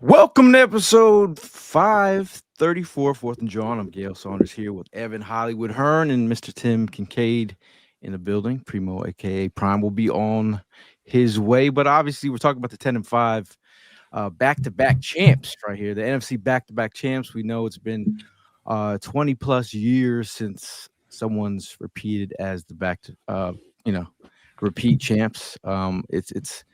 Welcome to episode 534, Fourth and Jawn. I'm Gail Saunders here with Evan Hollywood Hearn and Mr. Tim Kincaid in the building. Primo, aka Prime, will be on his way, but obviously we're talking about the 10-5 back-to-back champs right here. The NFC back-to-back champs. We know it's been 20 plus years since someone's repeated as the repeat champs. It's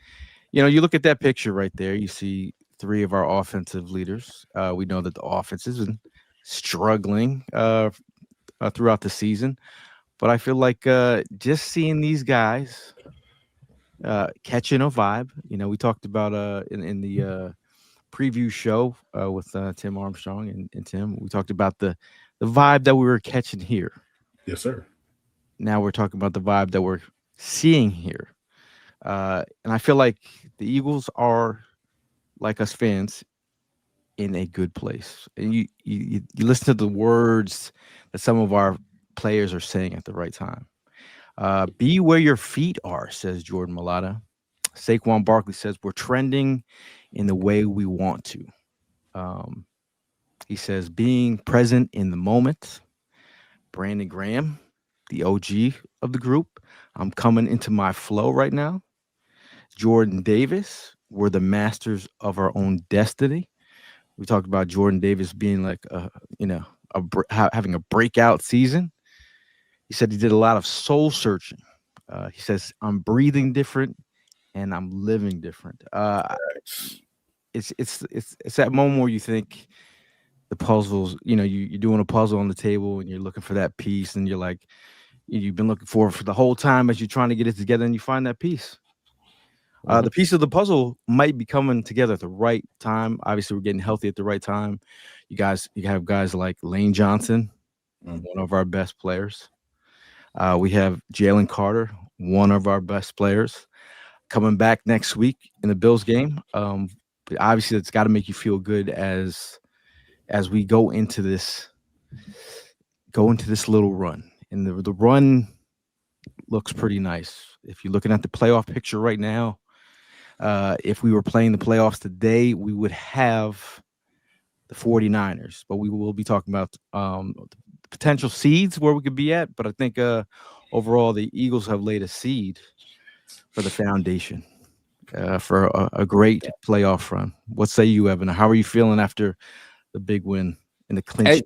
you look at that picture right there, you see three of our offensive leaders. We know that the offense has been struggling throughout the season, but I feel like just seeing these guys catching a vibe. We talked about in the preview show with Tim Armstrong and Tim. We talked about the vibe that we were catching here. Yes, sir. Now we're talking about the vibe that we're seeing here. And I feel like the Eagles are, like us fans, in a good place. And you listen to the words that some of our players are saying at the right time. Be where your feet are, says Jordan Mailata. Saquon Barkley says we're trending in the way we want to. He says being present in the moment. Brandon Graham, the OG of the group, I'm coming into my flow right now. Jordan Davis, we're the masters of our own destiny. We talked about Jordan Davis being like having a breakout season. He said he did a lot of soul searching. He says I'm breathing different and I'm living different. It's that moment where you think the puzzles. You're doing a puzzle on the table and you're looking for that piece, and you're like, you've been looking for the whole time as you're trying to get it together, and you find that piece. The piece of the puzzle might be coming together at the right time. Obviously, we're getting healthy at the right time. You have guys like Lane Johnson, one of our best players. We have Jalen Carter, one of our best players, coming back next week in the Bills game. But obviously, it's got to make you feel good as we go into this little run. And the run looks pretty nice. If you're looking at the playoff picture right now, if we were playing the playoffs today, we would have the 49ers, but we will be talking about the potential seeds where we could be at. But I think overall, the Eagles have laid a seed for the foundation for a great playoff run. What say you, Evan? How are you feeling after the big win in the clinch?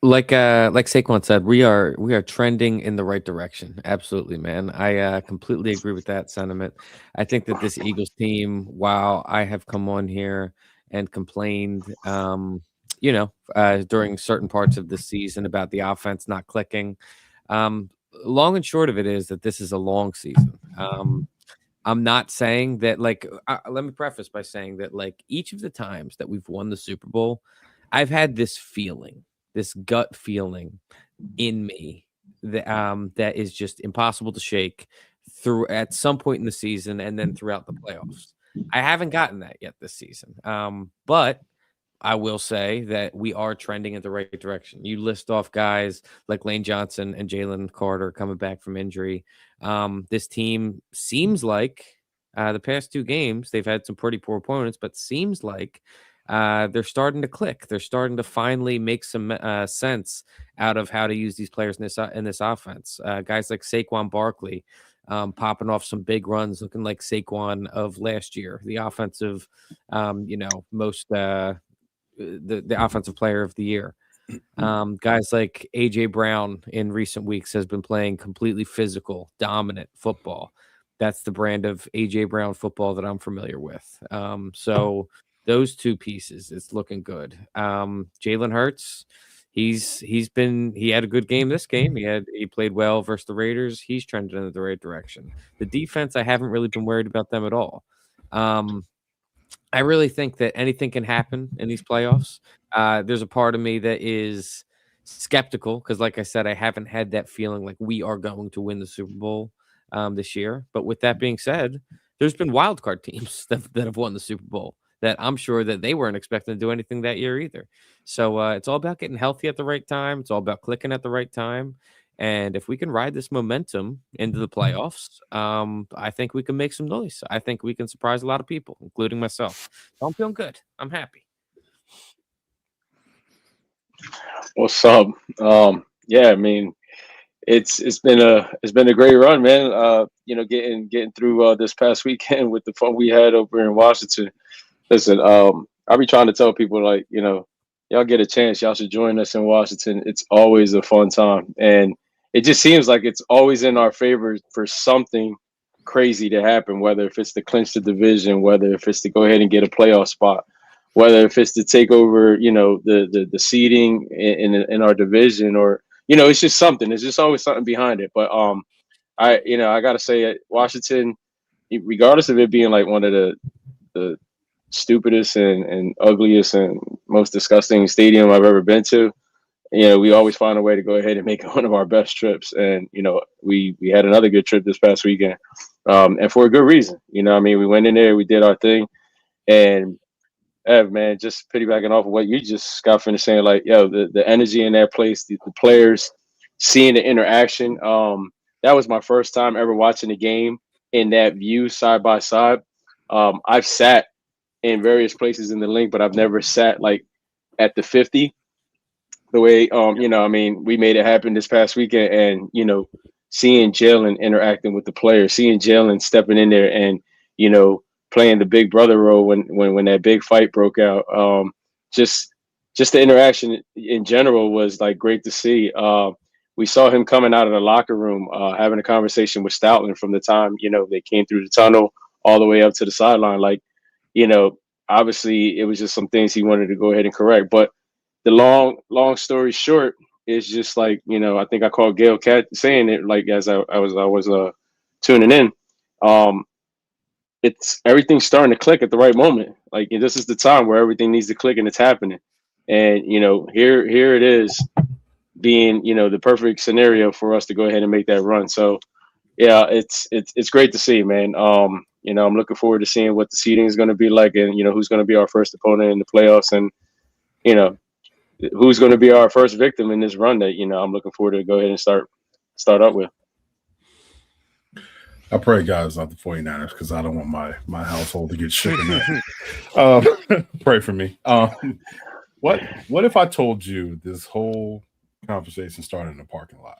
Like Saquon said, we are trending in the right direction. Absolutely, man. I completely agree with that sentiment. I think that this Eagles team, while I have come on here and complained, during certain parts of the season about the offense not clicking, long and short of it is that this is a long season. I'm not saying that, let me preface by saying that, each of the times that we've won the Super Bowl, I've had this feeling, this gut feeling in me that is just impossible to shake through at some point in the season and then throughout the playoffs. I haven't gotten that yet this season. But I will say that we are trending in the right direction. You list off guys like Lane Johnson and Jalen Carter coming back from injury. This team seems like the past two games, they've had some pretty poor opponents, but seems like they're starting to click. They're starting to finally make some sense out of how to use these players in this offense. Guys like Saquon Barkley popping off some big runs, looking like Saquon of last year, the offensive, most the offensive player of the year. Guys like AJ Brown in recent weeks has been playing completely physical, dominant football. That's the brand of AJ Brown football that I'm familiar with. So those two pieces, it's looking good. Jalen Hurts, he had a good game this game. He played well versus the Raiders. He's trending in the right direction. The defense, I haven't really been worried about them at all. I really think that anything can happen in these playoffs. There's a part of me that is skeptical because, like I said, I haven't had that feeling like we are going to win the Super Bowl this year. But with that being said, there's been wild card teams that have won the Super Bowl that I'm sure that they weren't expecting to do anything that year either. So it's all about getting healthy at the right time. It's all about clicking at the right time. And if we can ride this momentum into the playoffs, I think we can make some noise. I think we can surprise a lot of people, including myself. So I'm feeling good. I'm happy. What's up? Yeah, I mean, it's been a great run, man. Getting through this past weekend with the fun we had over in Washington. Listen, I be trying to tell people like, y'all get a chance, y'all should join us in Washington. It's always a fun time, and it just seems like it's always in our favor for something crazy to happen. Whether if it's to clinch the division, whether if it's to go ahead and get a playoff spot, whether if it's to take over, the seeding in our division, or it's just something. There's just always something behind it. But I gotta say, Washington, regardless of it being like one of the stupidest and ugliest and most disgusting stadium I've ever been to. We always find a way to go ahead and make it one of our best trips. And, we had another good trip this past weekend. And for a good reason. We went in there, we did our thing. And Ev, man, just piggybacking off of what you just got finished saying, like, yo, the energy in that place, the players, seeing the interaction. That was my first time ever watching a game in that view side by side. I've sat in various places in the link, but I've never sat like at the 50 the way we made it happen this past weekend. And seeing Jalen interacting with the players, seeing Jalen stepping in there and playing the big brother role when that big fight broke out. Just the interaction in general was like great to see. We saw him coming out of the locker room, having a conversation with Stoutland from the time they came through the tunnel all the way up to the sideline. Like, obviously it was just some things he wanted to go ahead and correct. But the long story short is just like, I think I called Gail Cat saying it like as I was tuning in. It's everything's starting to click at the right moment. Like, this is the time where everything needs to click and it's happening. And here it is being the perfect scenario for us to go ahead and make that run. So yeah, it's great to see, man. I'm looking forward to seeing what the seeding is going to be like, and who's going to be our first opponent in the playoffs, and who's going to be our first victim in this run that I'm looking forward to go ahead and start up with. I pray God is not the 49ers because I don't want my household to get shaken pray for me. What if I told you this whole conversation started in a parking lot?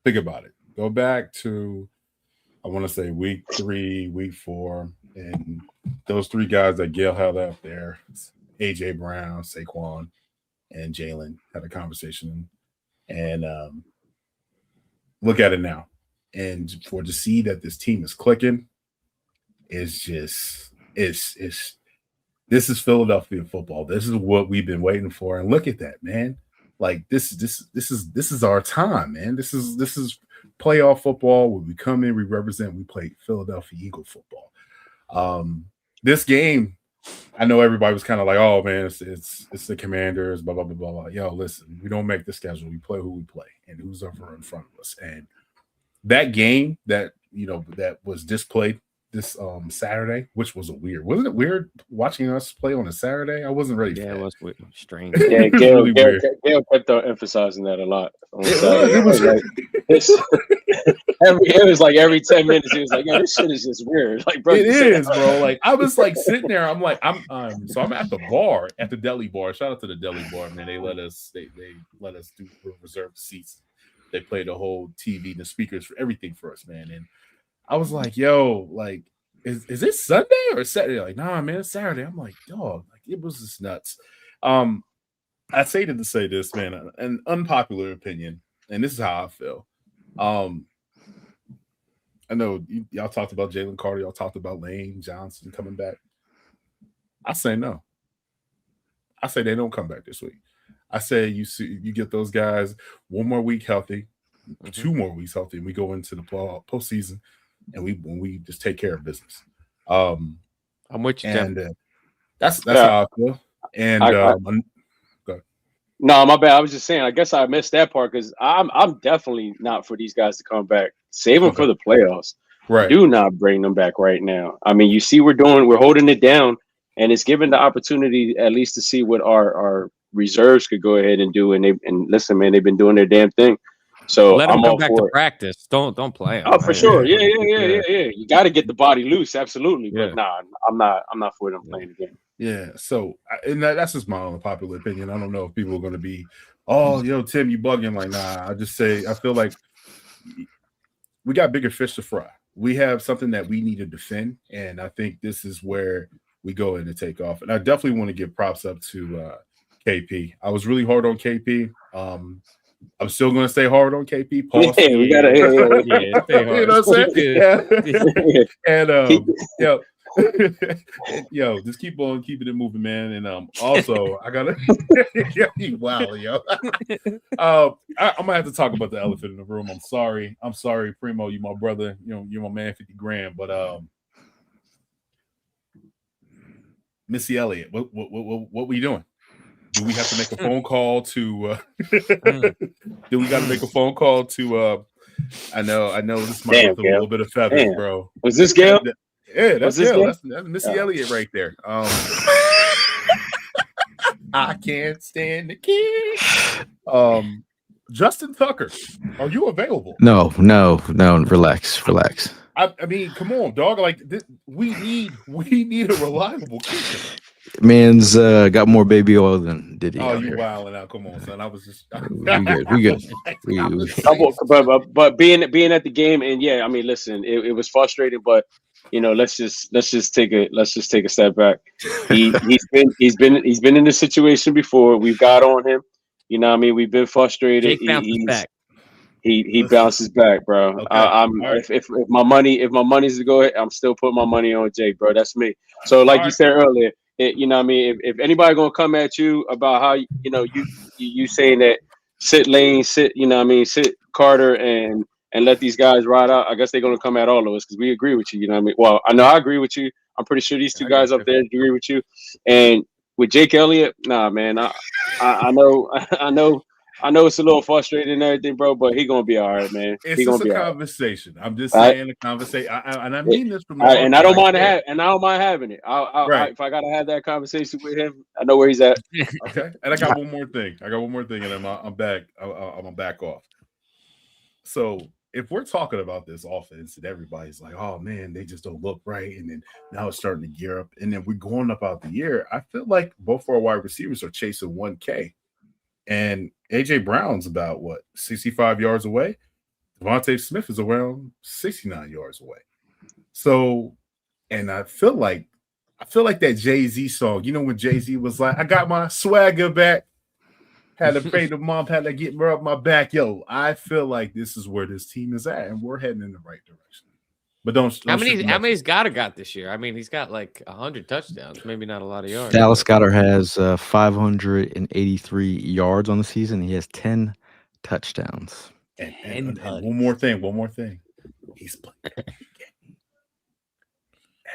Think about it. Go back to, I want to say week 3, week 4, and those 3 guys that Gail held up there, AJ Brown, Saquon, and Jalen had a conversation. And look at it now. And to see that this team is clicking is just this is Philadelphia football. This is what we've been waiting for. And look at that, man. Like this is our time, man. This is playoff football. When we come in, we represent, we play Philadelphia Eagle football. This game, I know everybody was kind of like, oh man, it's the Commanders, blah, blah, blah, blah, blah. Yo, listen, we don't make the schedule. We play who we play and who's over in front of us. And that game that was displayed this Saturday, which was wasn't it weird watching us play on a Saturday? I wasn't ready. Yeah, it was weird. Strange. Yeah, Gail kept on emphasizing that a lot. It was like every 10 minutes he was like, "Yeah, this shit is just weird." Like, bro, it is, bro. Like, I was like sitting there. I'm like, I'm at the bar, at the deli bar. Shout out to the deli bar, man. They let us do reserved seats. They played the whole TV, the speakers for everything for us, man. And I was like, yo, like, is it Sunday or Saturday? Like, nah, man, it's Saturday. I'm like, dog, like, it was just nuts. I say to say this, man, an unpopular opinion, and this is how I feel. I know y'all talked about Jalen Carter, y'all talked about Lane Johnson coming back. I say no. I say they don't come back this week. I say you get those guys 1 more week healthy, 2 more weeks healthy, and we go into the postseason, and we just take care of business. I'm with you, and that's how I feel. And no, my bad. I was just saying. I guess I missed that part because I'm definitely not for these guys to come back. Save them for the playoffs. Right. Do not bring them back right now. I mean, you see, we're holding it down, and it's given the opportunity at least to see what our reserves could go ahead and do. And listen, man, they've been doing their damn thing. So Let him I'm go all back for to it. practice. Don't play him. Oh, for right? sure. Yeah. You got to get the body loose, absolutely. Yeah. But nah, I'm not for them playing the game. Yeah. So, and that's just my unpopular opinion. I don't know if people are going to be, oh, yo, Tim, you bugging. Like, nah, I just say, I feel like we got bigger fish to fry. We have something that we need to defend. And I think this is where we go in to take off. And I definitely want to give props up to KP. I was really hard on KP. I'm still going to stay hard on KP. Pause. Yeah, we got to. Stay hard. You know what I'm saying? And yo, just keep on keeping it moving, man. And also I gotta wow, yo. I'm gonna have to talk about the elephant in the room. I'm sorry, Primo, you my brother, you know, you're my man, 50 grand. But Missy Elliott, what we doing? Do we have to make a phone call to do we gotta make a phone call to I know this might with a little bit of feathers, bro. Was this Gail? Yeah, that's Gail. That's Missy Elliott right there. I can't stand the kid. Justin Tucker, are you available? No. Relax. I mean, come on, dog. Like we need a reliable kicker. Man's got more baby oil than Diddy. Oh, you wilding out. Come on, son. I was just we good. But being at the game, and yeah, I mean, listen, it was frustrating, but you know, let's just take a step back. He's been in this situation before. We've got on him. You know what I mean? We've been frustrated. Jake bounces back. He bounces back, bro. Okay. Right. If my money's to go ahead, I'm still putting my money on Jake, bro. That's me. So like you said earlier, you know what I mean? If anybody gonna come at you about how you saying that sit Lane, you know what I mean, sit Carter and let these guys ride out, I guess they're gonna come at all of us because we agree with you, you know what I mean? Well, I know I agree with you. I'm pretty sure these two guys up there agree with you. And with Jake Elliott, nah, man, I know it's a little frustrating and everything, bro, but he gonna be all right, man. It's just a conversation. I'm just saying a conversation, and I mean this from the and I don't mind having it. If I gotta have that conversation with him, I know where he's at. Okay, and I got one more thing, and I'm back. I'm gonna back off. So if we're talking about this offense and everybody's like, oh man, they just don't look right, and then now it's starting to gear up, and then we're going about the year, I feel like both our wide receivers are chasing 1K. And AJ Brown's about 65 yards away. Devontae Smith is around 69 yards away. So, and I feel like that Jay-Z song, you know, when Jay-Z was like, I got my swagger back, had to pay the mom, had to get her up my back. Yo, I feel like this is where this team is at, and we're heading in the right direction. But how many's Goddard got this year? I mean, he's got like 100 touchdowns, maybe not a lot of yards. Dallas Goedert has 583 yards on the season. He has 10 touchdowns. And one more thing. He's playing.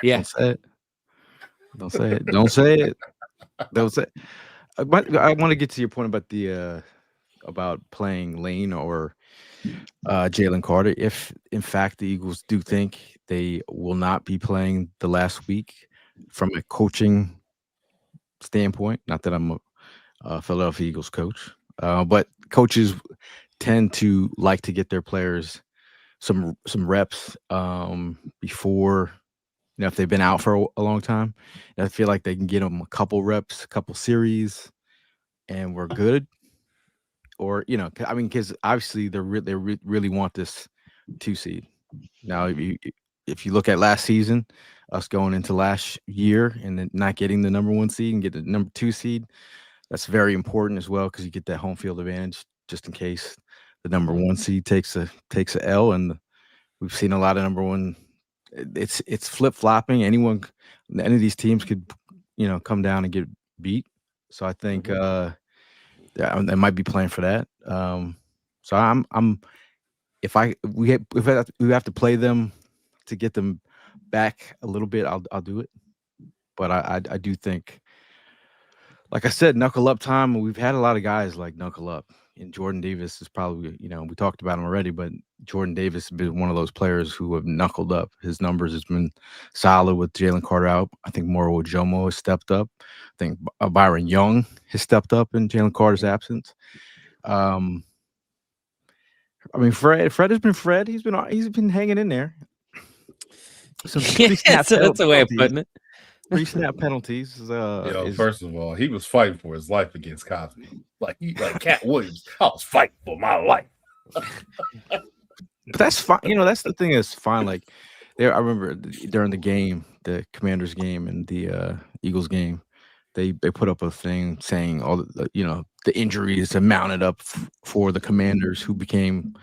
Yeah. Don't say it. I want to get to your point about the about playing Lane or Jalen Carter. If in fact the Eagles do think they will not be playing the last week from a coaching standpoint, not that I'm a Philadelphia Eagles coach, but coaches tend to like to get their players some reps before, you know, if they've been out for a long time. And I feel like they can get them a couple reps, a couple series, and we're good. Or, you know, I mean, because obviously they really want this 2 seed. Now, if you look at last season, us going into last year and then not getting the number 1 seed and get the number 2 seed, that's very important as well because you get that home field advantage just in case the number 1 seed takes a L. And we've seen a lot of number 1. It's flip flopping. Any of these teams could, you know, come down and get beat. So I think. They might be playing for that. So we have to play them to get them back a little bit, I'll do it. But I do think, like I said, knuckle up time. We've had a lot of guys like knuckle up, and Jordan Davis is probably, you know, we talked about him already, but Jordan Davis has been one of those players who have knuckled up. His numbers has been solid with Jalen Carter out. I think Moro Ojomo has stepped up. I think Byron Young has stepped up in Jalen Carter's absence. I mean, Fred has been Fred. He's been hanging in there. Some Yeah, so that's a way of putting it. Pre-snap penalties. First of all, he was fighting for his life against Cosby. Like Cat Williams, I was fighting for my life. But that's fine. That's the thing that's fine. Like, I remember during the game, the Commanders game and the Eagles game, they put up a thing saying all the injuries that mounted up for the Commanders, who became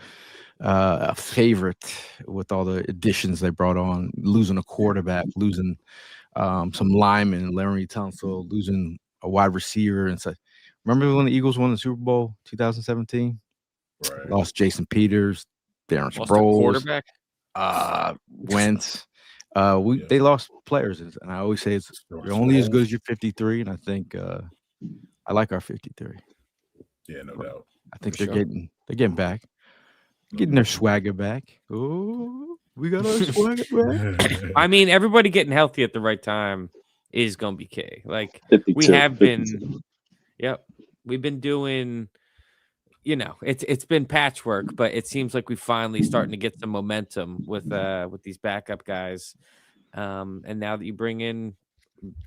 a favorite with all the additions they brought on, losing a quarterback, losing some linemen, Larry Tunsil, losing a wide receiver, and so. Remember when the Eagles won the Super Bowl 2017? Right. Lost Jason Peters, Darren Lost Sproles, quarterback. Wentz. They lost players, and I always say you're only as good as your 53, and I think I like our 53. Yeah, no doubt. I think they're getting back, getting their swagger back. Oh, we got our swagger back. I mean, everybody getting healthy at the right time is gonna be key. Like 52, we have 52. been. Yep, we've been doing. It's been patchwork, but it seems like we're finally starting to get some momentum with these backup guys. And now that you bring in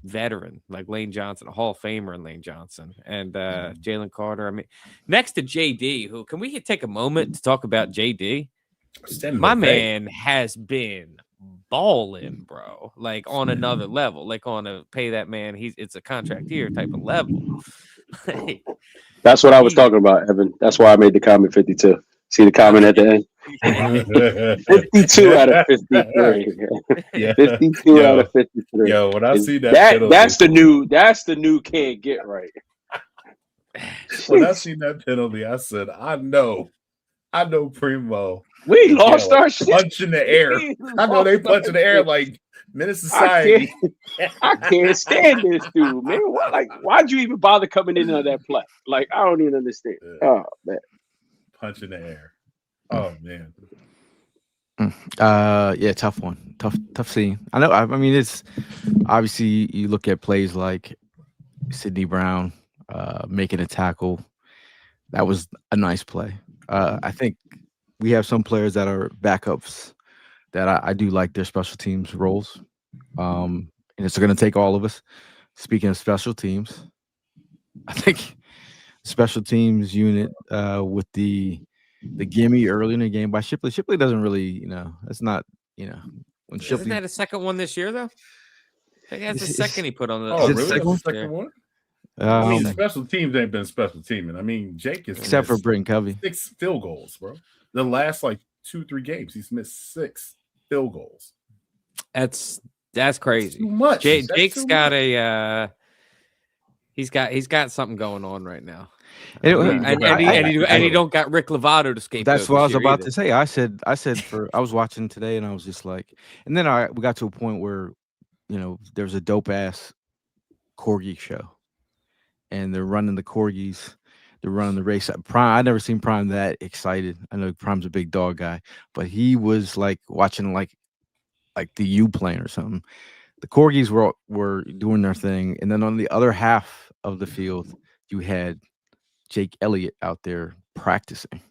veteran like Lane Johnson, a Hall of Famer in Lane Johnson, and Jalen Carter. I mean, next to JD, who can we take a moment to talk about JD? My man has been balling, bro. Like on another level, like on a pay that man. It's a contract year type of level. That's what I was talking about, Evan. That's why I made the comment 52. See the comment at the end? 52 out of 53. Yeah. 52 out of 53. Yo, when I see that that's the new can't get right. When I seen that penalty, I said, I know Primo. We lost our shit. Punch in the air. I know they punch in the air like Menace Society. I can't stand this dude, man. Why'd you even bother coming into that play? Like, I don't even understand. Oh man. Punch in the air. Oh man. Yeah, tough one. Tough scene. I know. I mean, it's obviously you look at plays like Sidney Brown making a tackle. That was a nice play. I think we have some players that are backups that I do like their special teams roles. And it's going to take all of us. Speaking of special teams, I think special teams unit with the gimme early in the game by Shipley. Shipley doesn't really, that's not, when Shipley. Isn't that a second one this year, though? I think that's the second he put on the. Oh, really? That's the second one? I mean, special teams ain't been special teaming. I mean, Jake is except for Britton Covey. 6 field goals, bro. The last 2-3 games, he's missed 6 field goals. That's crazy. Too much. Jake's got a he's got something going on right now. And he don't got Rick Lovato to scapegoat. That's what I was about to say. I said I was watching today and I was just like, and then we got to a point where, there's a dope ass corgi show. And they're running the corgis, they're running the race. Prime, I never seen Prime that excited. I know Prime's a big dog guy, but he was like watching like the U plane or something. The corgis were doing their thing, and then on the other half of the field, you had Jake Elliott out there practicing,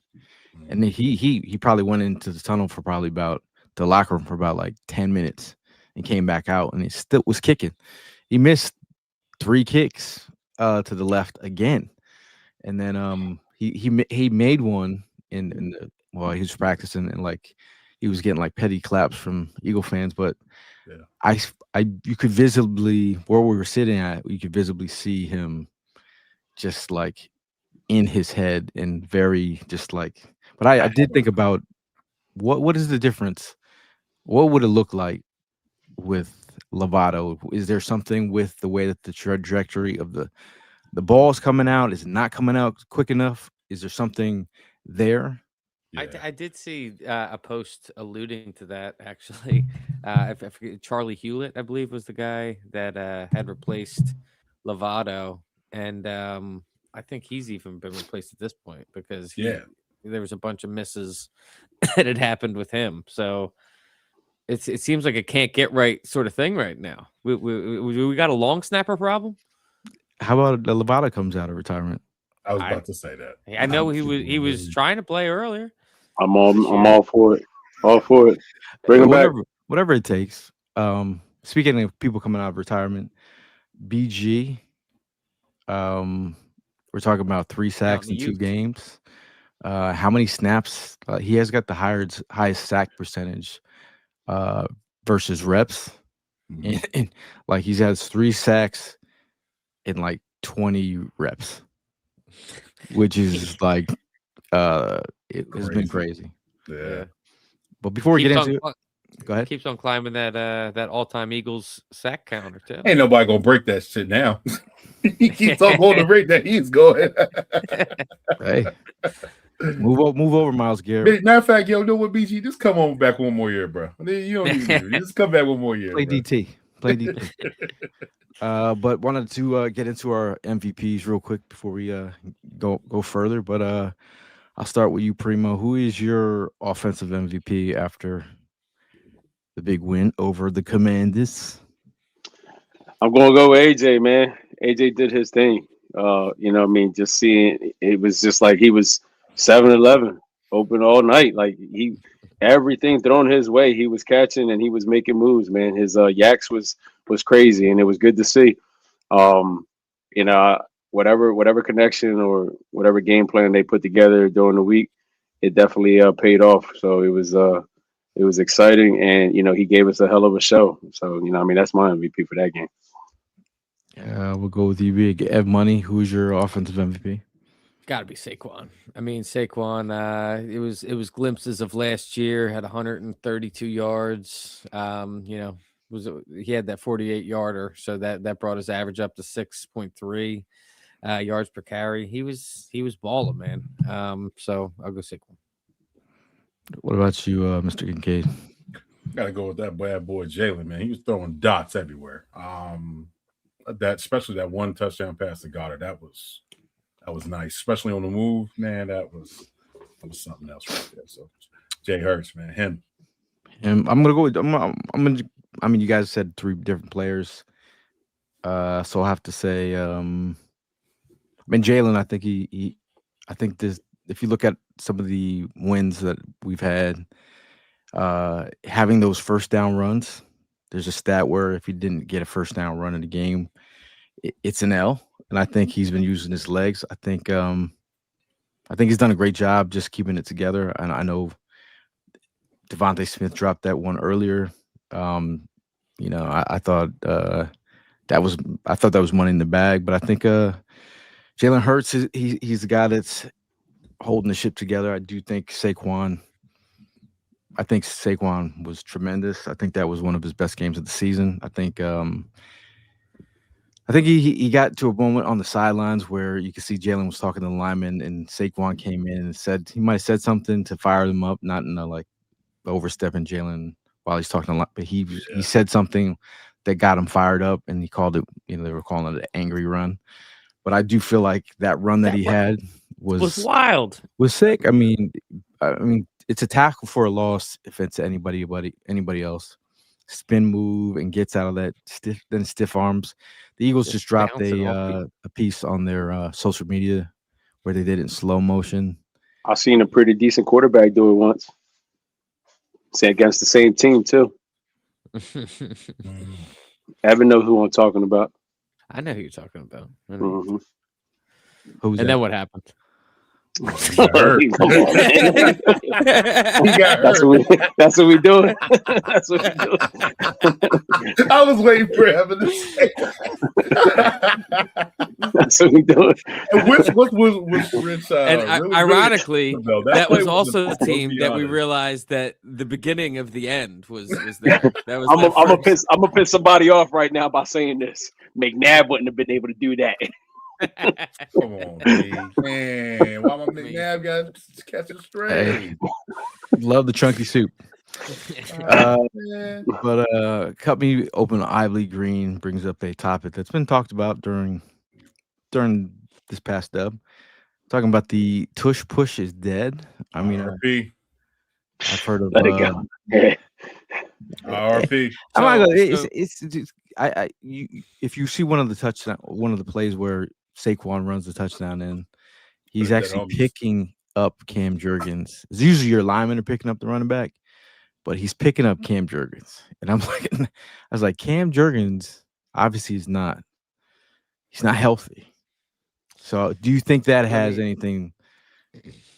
and then he probably went into the tunnel for probably about the locker room for about 10 minutes, and came back out, and he still was kicking. He missed 3 kicks to the left again, and then he made one in while he was practicing, and he was getting petty claps from Eagle fans, but yeah. You could visibly, where we were sitting at, you could visibly see him just in his head and very just but I did think about what is the difference? What would it look like with Lovato? Is there something with the way that the trajectory of the ball's coming out? Is it not coming out quick enough? Is there something there? Yeah. I did see a post alluding to that, actually. I forget, Charlie Hewlett, I believe, was the guy that had replaced Lovato. And I think he's even been replaced at this point because there was a bunch of misses that had happened with him. So it seems like a can't get right sort of thing right now. We got a long snapper problem. How about Lovato comes out of retirement? I was about to say that. I know he was trying to play earlier. I'm all for it. All for it. Bring him back. Whatever it takes. Speaking of people coming out of retirement, BG. We're talking about 3 sacks in 2 games. How many snaps? He has got the highest sack percentage versus reps. And like he has 3 sacks in like 20 reps, which is like it has been crazy. Yeah. But before we get into it, go ahead. Keeps on climbing that all-time Eagles sack counter too. Ain't nobody gonna break that shit now. He keeps on going the rate that he's going. Hey, move over, Myles Garrett. Matter of fact, yo, know what, BG? Just come on back one more year, bro. You don't need to. Just come back one more year. Play DT. But wanted to get into our MVPs real quick before we go further. But I'll start with you, Primo. Who is your offensive MVP after the big win over the Commanders? I'm gonna go with AJ, man. AJ did his thing. Just seeing it was just like he was 7-11, open all night. Like everything thrown his way, he was catching and he was making moves, man. His yaks was crazy, and it was good to see. Whatever connection or whatever game plan they put together during the week, it definitely paid off. So it was exciting, and he gave us a hell of a show. So that's my MVP for that game. We'll go with you, Big Ev Money. Who's your offensive MVP? Got to be Saquon. I mean, Saquon. It was glimpses of last year. Had 132 yards. He had that 48-yarder, so that brought his average up to 6.3 yards per carry. He was balling, man. So I'll go Saquon. What about you, Mr. Kincaid? Gotta go with that bad boy Jalen, man. He was throwing dots everywhere. Especially that one touchdown pass to Goddard, that was nice, especially on the move, man. That was something else right there. So Jay Hurts, man, him. And I'm gonna go with I mean, you guys said 3 different players, so I'll have to say, Jalen. I think I think this. If you look at some of the wins that we've had, having those first down runs. There's a stat where if he didn't get a first down run in the game, it's an L. And I think he's been using his legs. I think he's done a great job just keeping it together. And I know Devontae Smith dropped that one earlier. I thought that was money in the bag. But I think Jalen Hurts he's the guy that's holding the ship together. I do think Saquon. I think Saquon was tremendous. I think that was one of his best games of the season. I think he got to a moment on the sidelines where you could see Jalen was talking to the lineman, and Saquon came in and said he might have said something to fire them up, not in a like overstepping Jalen while he's talking a lot, but he said something that got him fired up, and he called it. They were calling it an angry run. But I do feel like that run that he had was wild, was sick. I mean. It's a tackle for a loss if it's anybody else. Spin move and gets out of that stiff arms. The Eagles just dropped a piece on their social media where they did it in slow motion. I've seen a pretty decent quarterback do it once. Say against the same team too. Evan knows who I'm talking about. I know who you're talking about. Mm-hmm. Who's and that? then what happened? He got hurt. That's what we doing. That's what we doing. I was waiting for Evan to say. That's what we doing. And which was Rich? Ironically, that was also the team that we honest. realized that the beginning of the end was there. That was. I'm gonna piss somebody off right now by saying this. McNabb wouldn't have been able to do that. Come on, man. Why my McNabb got to catch it straight? Hey, love the chunky soup. But Cut Me Open Ivy Green brings up a topic that's been talked about during this past dub. Talking about the tush push is dead. I mean, I've heard of Let it go. RP. If you see one of the plays where Saquon runs the touchdown in, he's actually picking up Cam Jurgens. It's usually your linemen are picking up the running back, but he's picking up Cam Jurgens. And I'm like, I was like, Cam Jurgens obviously he's not healthy. So do you think that has anything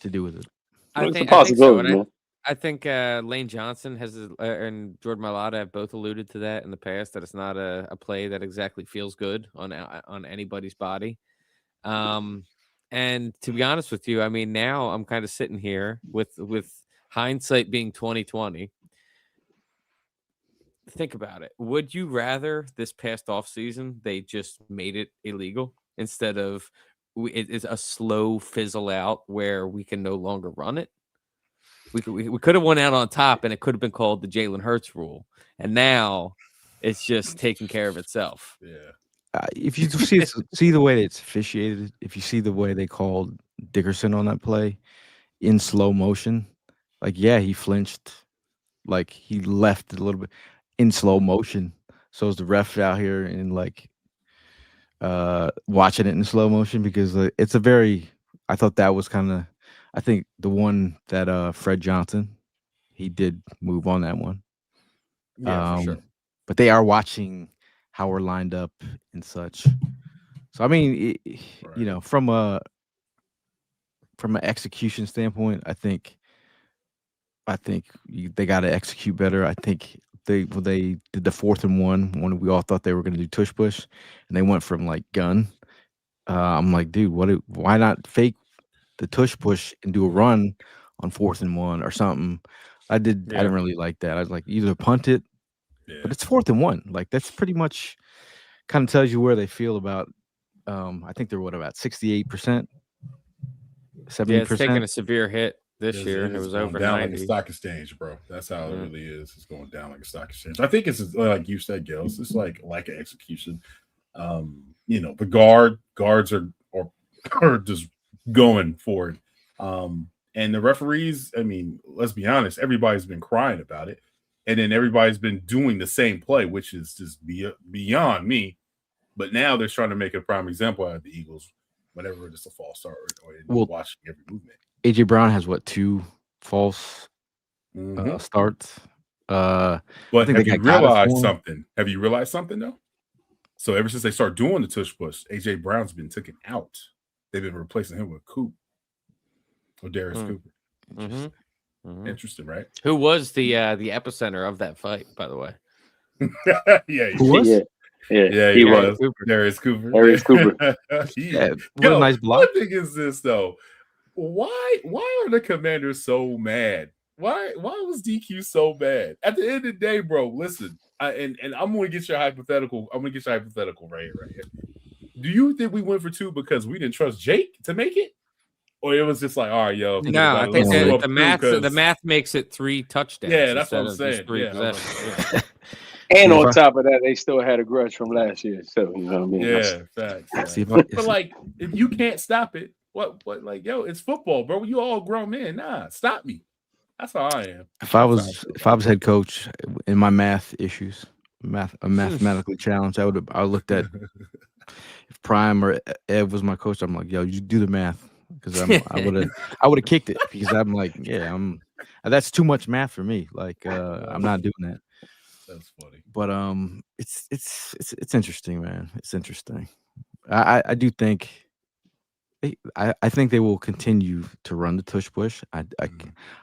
to do with it? It's a possibility, man. I think Lane Johnson and Jordan Mailata have both alluded to that in the past, that it's not a play that exactly feels good on anybody's body. And to be honest with you, I mean, now I'm kind of sitting here with hindsight being 2020. Think about it. Would you rather this past offseason they just made it illegal instead of it is a slow fizzle out where we can no longer run it? We could have went out on top, and it could have been called the Jalen Hurts rule, and now it's just taking care of itself. Yeah. If you see the way that it's officiated, if you see the way they called Dickerson on that play in slow motion, like, yeah, he flinched, like he left a little bit in slow motion. So is the ref out here and like watching it in slow motion, because it's a very, I thought that was kind of, I think the one that Fred Johnson, he did move on that one. Yeah, for sure. But they are watching how we're lined up and such. So I mean, you know, from an execution standpoint, I think they got to execute better. I think they did the 4th and 1 when we all thought they were going to do tush push, and they went from like gun. I'm like, dude, why not fake the tush push and do a run on 4th and 1 or something? I didn't really like that. I was like, either punt it, but it's 4th and 1. Like, that's pretty much kind of tells you where they feel about. I think they're about 68%, 70%. Yeah, it's taking a severe hit this year. It was over down 90. like a stock exchange, bro. That's how it really is. It's going down like a stock exchange. I think it's like you said, Gil. It's like lack of execution. You know, the guards are just going for it. And the referees, I mean, let's be honest, everybody's been crying about it. And then everybody's been doing the same play, which is just beyond me. But now they're trying to make a prime example out of the Eagles whenever it's a false start or watching every movement. AJ Brown has 2 false starts. But have you realized something? Have you realized something though? So ever since they start doing the tush push, AJ Brown's been taken out. They've been replacing him with Coop or Darius Cooper. Interesting, right? Who was the epicenter of that fight, by the way? Who was? Yeah, he was. Darius Cooper. Darius Cooper. What a nice block. One thing is this though. Why are the Commanders so mad? Why was DQ so bad? At the end of the day, bro, listen, and I'm going to get your hypothetical. I'm going to get your hypothetical right here. Do you think we went for 2 because we didn't trust Jake to make it? Or it was just like, all right, yo. No, I think the math makes it 3 touchdowns. Yeah, that's what I'm saying. And on top of that, they still had a grudge from last year. So, you know what I mean? Yeah, facts. But like, if you can't stop it, what, like, yo, it's football, bro. You all grown men. Nah, stop me. That's how I am. If I was head coach in my math issues, mathematically challenged, I would looked at if Prime or Ev was my coach. I'm like, yo, you do the math, because I would have kicked it, because I'm like, that's too much math for me. Like, I'm not doing that. That's funny. But it's interesting, man. It's interesting. I do think. I think they will continue to run the tush push.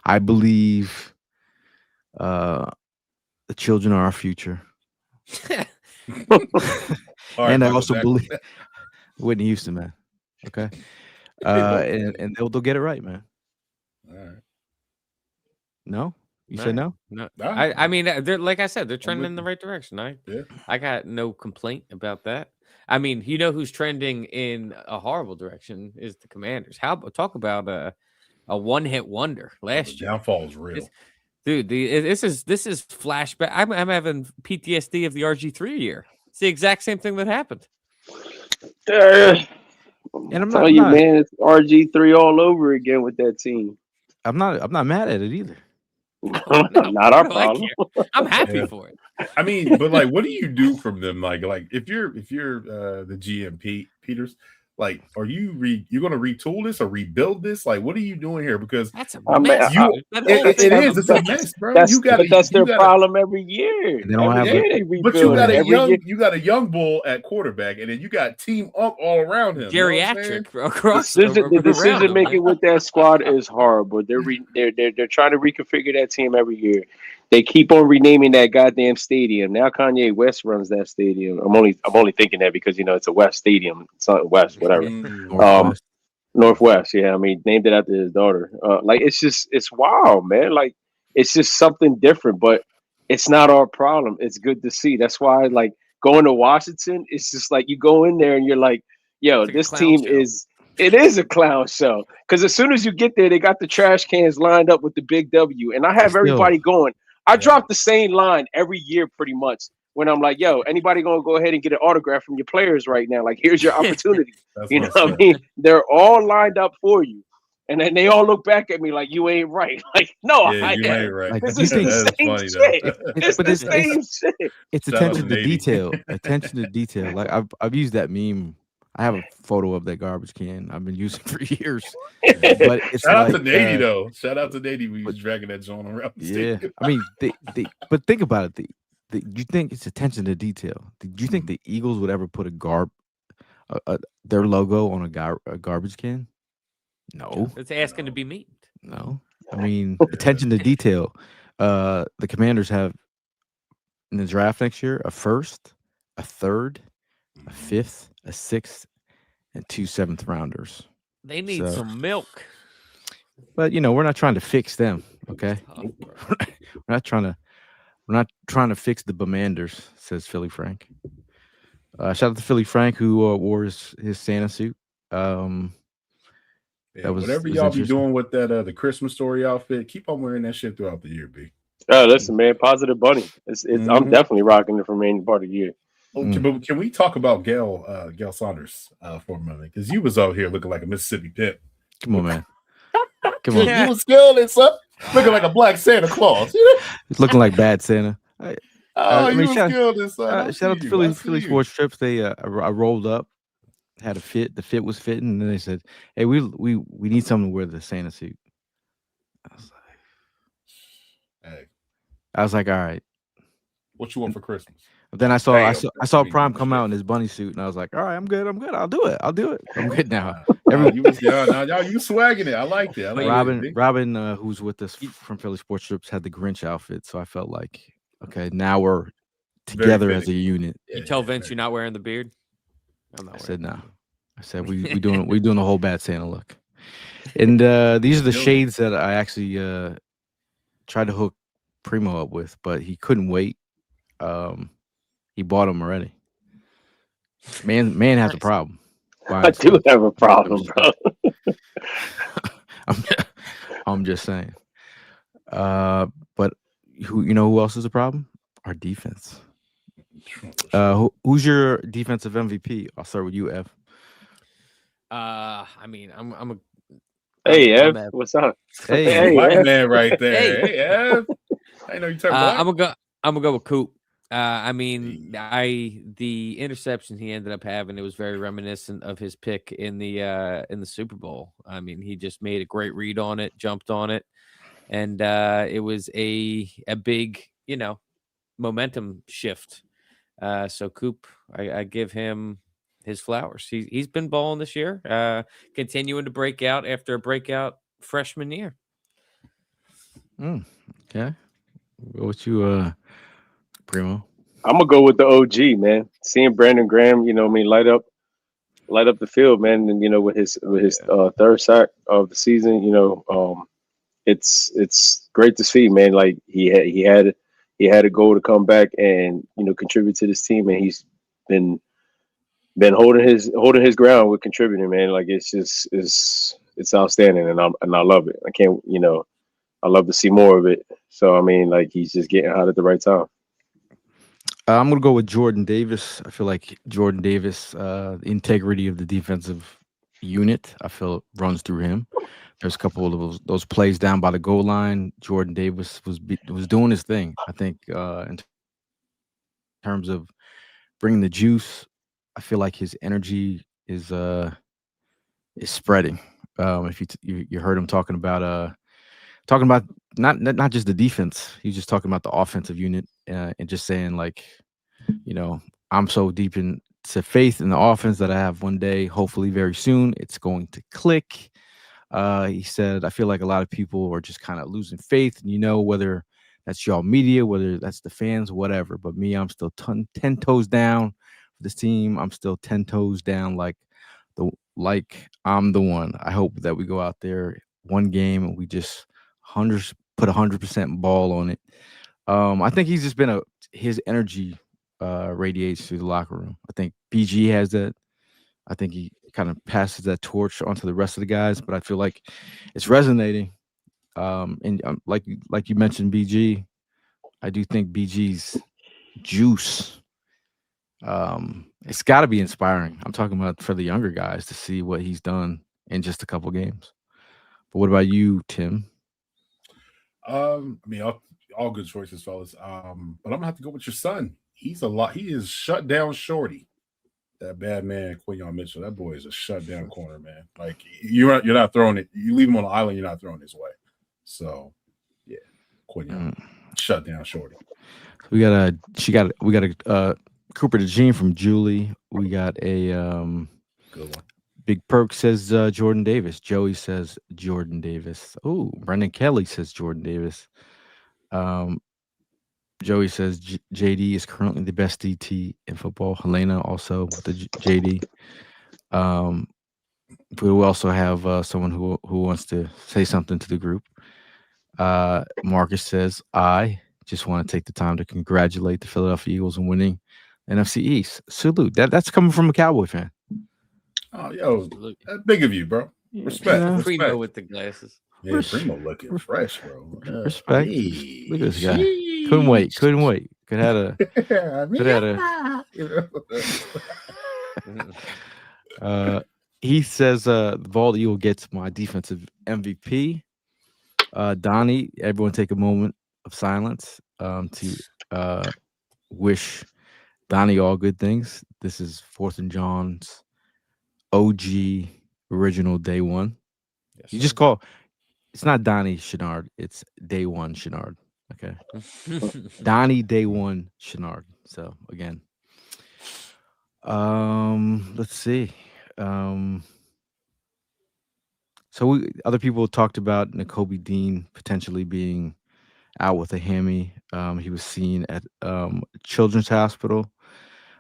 I believe the children are our future. And I also believe Whitney Houston, man. Okay. And they'll get it right, man. All right. No? You said no? No. I mean, they're, like I said, they're trending in the right direction. I got no complaint about that. I mean, you know who's trending in a horrible direction is the Commanders. Talk about a one-hit wonder last year. Downfall is real. Dude, this is flashback. I'm having PTSD of the RG3 year. It's the exact same thing that happened. And I'm telling you, man, it's RG3 all over again with that team. I'm not mad at it either. Not our problem. I'm happy for it. I mean, but like, what do you do from them? Like if you're the GM Peters, Like, are you're going to retool this or rebuild this? Like, what are you doing here? Because That's a I mean, mess. you, That whole it thing is. is It's a mess, bro. that's You got to, that's you their got to. problem every year. And they don't Every have year a- they But you rebuild got it. a Every year. young bull at quarterback, and then you got Team Up all around him. You know what I'm saying? geriatric across The around decision him, making man. with that squad is horrible. They're trying to reconfigure that team every year. They keep on renaming that goddamn stadium. Now Kanye West runs that stadium. I'm only thinking that because it's a West stadium, something West, whatever. Northwest. Northwest, yeah. I mean, named it after his daughter. Like it's wild, man. Like it's just something different, but it's not our problem. It's good to see. That's why, like going to Washington, it's just like you go in there and you're like, yo, It's like a this clown team show. it is a clown show. Because as soon as you get there, they got the trash cans lined up with the big W, and I have Still- everybody going. I Yeah. drop the same line every year, pretty much. When I'm like, yo, anybody gonna go ahead and get an autograph from your players right now? Like, here's your opportunity. That's You know what's what I up. mean? They're all lined up for you. And then they all look back at me like, you ain't right. Like, no, Yeah, I you am. ain't right. Like, This you is the think- That is same funny shit. though. It's but the it's- same shit. It's Shout out attention to to Nady. detail. Attention to detail. Like I've used that meme. I have a photo of that garbage can I've been using for years. But it's Shout out like, to Nady though. Shout out to Nady. We was dragging that Jawn around. The yeah. stadium. I mean, but think about it. You think it's attention to detail. Do you think the Eagles would ever put their logo on a garbage can? No, It's asking to be memed. no. I mean, attention to detail. The Commanders have in the draft next year a first, a third, a fifth, a sixth, and 2 7th rounders. They need So- some milk. But we're not trying to fix them. Okay, Oh, bro. we're not trying to fix the Bemanders, says Philly Frank. Shout out to Philly Frank who wore his Santa suit. Yeah, That was- whatever was y'all be interesting. doing with that the Christmas story outfit, keep on wearing that shit throughout the year, B. Listen, man, positive bunny. I'm Mhm. definitely rocking it for remaining part of the year. Okay, but can we talk about Gail Saunders for a moment? Because you was out here looking like a Mississippi pimp. Come on, man. Come on. You was skilled son. Looking like a black Santa Claus. It's looking like bad Santa. Oh, I mean, you was skilled son. Shout out to Philly Sports Trips. They I rolled up, had a fit. The fit was fitting, and then they said, "Hey, we need someone to wear the Santa suit." Hey, I was like, "All right." what you want for Christmas? But then I Damn, saw we Prime need come shit. out in his bunny suit, and I was like, "All right, I'm good. I'll do it. I'm good now." You was y'all you swagging it. I liked it. I liked Robin, it, Robin, who's with us from Philly Sports Trips, had the Grinch outfit, so I felt like, okay, now we're together as a fitting. unit. You tell Vince you're not wearing the beard? I'm not I said wearing no. I said we doing the whole bad Santa look. And these are the Yo. shades that I actually tried to hook Primo up with, but he couldn't wait. He bought them already. Man has a Nice. problem. I do have a problem, bro. I'm just saying. But who else is a problem? Our defense. Who's your defensive MVP? I'll start with you, Ev. I mean, I'm a Hey, I'm Ev, what's up? Hey, Hey, White Ev. man right there. Hey. Hey, Ev. I know you turn black. I'm gonna go with Coop. I mean, the interception he ended up having, it was very reminiscent of his pick in the Super Bowl. I mean, he just made a great read on it, jumped on it, and it was a big, momentum shift. So Coop, I give him his flowers. He's been balling this year, continuing to break out after a breakout freshman year. Okay. Go with you, Primo. I'm gonna go with the OG, man. Seeing Brandon Graham, light up the field, man, and with his third sack of the season, it's great to see, man. Like he had a goal to come back and contribute to this team, and he's been holding his ground with contributing, man. Like it's outstanding, and I love it. I love to see more of it. So I mean, like he's just getting hot at the right time. I'm gonna go with Jordan Davis. I feel like Jordan Davis, the integrity of the defensive unit, I feel runs through him. There's a couple of those plays down by the goal line. Jordan Davis was doing his thing. I think in terms of bringing the juice, I feel like his energy is is spreading. If you heard him talking about not just the defense, he's just talking about the offensive unit and just saying like, I'm so deep into faith in the offense that I have one day, hopefully very soon, it's going to click. He said, I feel like a lot of people are just kind of losing faith, and whether that's y'all media, whether that's the fans, whatever. But me, I'm still 10 toes down for this team. I'm still 10 toes down like I'm the one. I hope that we go out there one game and we just put 100% ball on it. I think he's just been his energy radiates through the locker room. I think BG has that. I think he kind of passes that torch onto the rest of the guys, but I feel like it's resonating. And like you mentioned, BG, I do think BG's juice. It's got to be inspiring. I'm talking about for the younger guys to see what he's done in just a couple games. But what about you, Tim? I mean, all good choices, fellas. But I'm gonna have to go with your son. He is shut down shorty. That bad man, Quinyon Mitchell. That boy is a shut down corner, man. Like you're not throwing it. You leave him on the island, you're not throwing his way. So yeah, Quinyon, shut down shorty. We got a Cooper DeJean from Julie. We got a good one. Big Perk says Jordan Davis. Joey says Jordan Davis. Oh, Brendan Kelly says Jordan Davis. Joey says JD is currently the best DT in football. Helena also with the JD. We also have someone who wants to say something to the group. Marcus says, I just want to take the time to congratulate the Philadelphia Eagles on winning NFC East. Salute. That's coming from a Cowboy fan. Oh, yo, that's big of you, bro. Respect. Primo with the glasses. Yeah, Primo looking fresh, bro. Respect. Hey, look at this guy. Couldn't wait. Could have he says the Bald Eagle gets my defensive MVP. Donnie, everyone take a moment of silence to wish Donnie all good things. This is 4th and John's OG original day one. Yes, you just call it's not Donnie Chenard, it's day one Chenard. Okay. Donnie day one Chenard. So again. Let's see. So other people talked about Nakobe Dean potentially being out with a hammy. He was seen at Children's Hospital.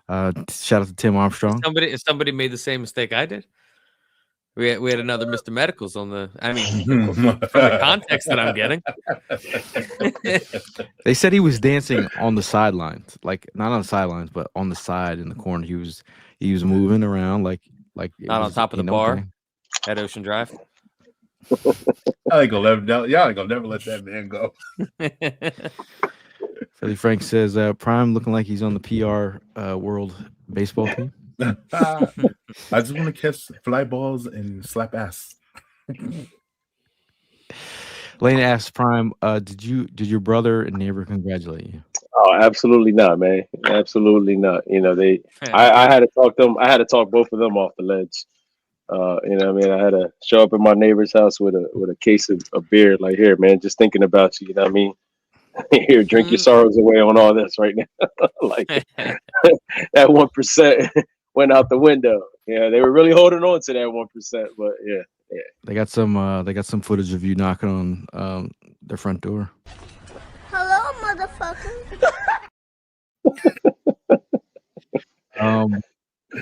Shout out to Tim Armstrong. Somebody made the same mistake I did. We had another Mr. Medicals on the. I mean, from the context that I'm getting, they said he was dancing on the sidelines, like not on the sidelines, but on the side in the corner. He was moving around like not on top of the bar at Ocean Drive. I ain't gonna never let that man go. Philly Frank says Prime looking like he's on the PR World Baseball team. I just want to catch fly balls and slap ass. Lane asks Prime, did your brother and neighbor congratulate you? Oh, absolutely not, man. Absolutely not. I had to talk them. I had to talk both of them off the ledge. I had to show up at my neighbor's house with a case of beer. Like, here, man, just thinking about you. You know what I mean? Here, drink your sorrows away on all this right now. Like that 1% went out the window. Yeah, they were really holding on to that 1%, but yeah. They got some footage of you knocking on their front door. Hello, motherfucker.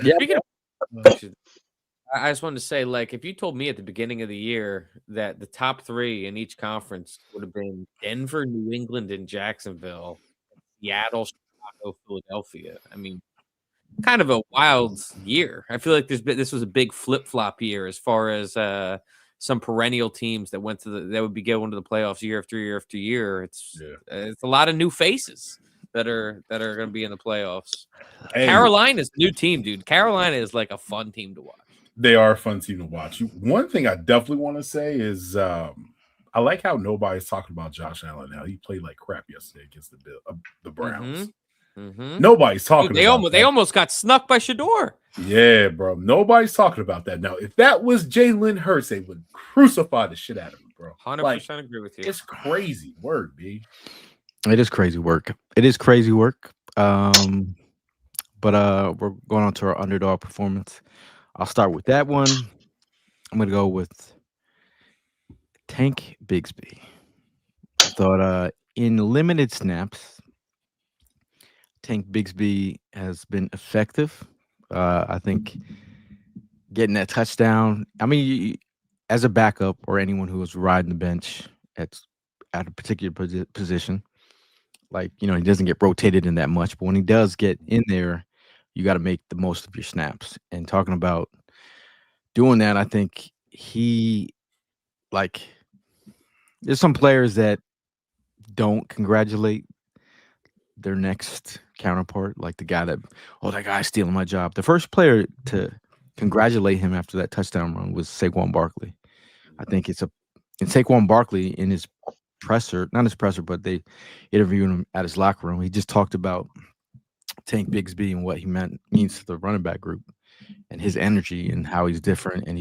Yeah. I just wanted to say, like, if you told me at the beginning of the year that the top 3 in each conference would have been Denver, New England, and Jacksonville, Seattle, Chicago, Philadelphia, I mean, kind of a wild year. I feel like this was a big flip-flop year as far as some perennial teams that would be going to the playoffs year after year after year. It's a lot of new faces that are going to be in the playoffs. Hey. Carolina's a new team, dude. Carolina is like a fun team to watch. They are a fun team to watch. One thing I definitely want to say is I like how nobody's talking about Josh Allen now. He played like crap yesterday against the Browns. Mm-hmm. Nobody's talking. Dude, they almost got snuck by Shador. Yeah, bro. Nobody's talking about that now. If that was Jalen Hurts, they would crucify the shit out of him, bro. 100% agree with you. It's crazy. Word, B. It is crazy work. It is crazy work. But we're going on to our underdog performance. I'll start with that one. I'm gonna go with Tank Bigsby. I thought in limited snaps, Tank Bigsby has been effective. I think getting that touchdown. I mean, as a backup or anyone who was riding the bench at a particular position, like he doesn't get rotated in that much. But when he does get in there, you got to make the most of your snaps. And talking about doing that, I think there's some players that don't congratulate their next counterpart, like the guy that guy's stealing my job. The first player to congratulate him after that touchdown run was Saquon Barkley. I think and Saquon Barkley in his presser, not his presser, but they interviewed him at his locker room. He just talked about Tank Bigsby and what he means to the running back group and his energy and how he's different. And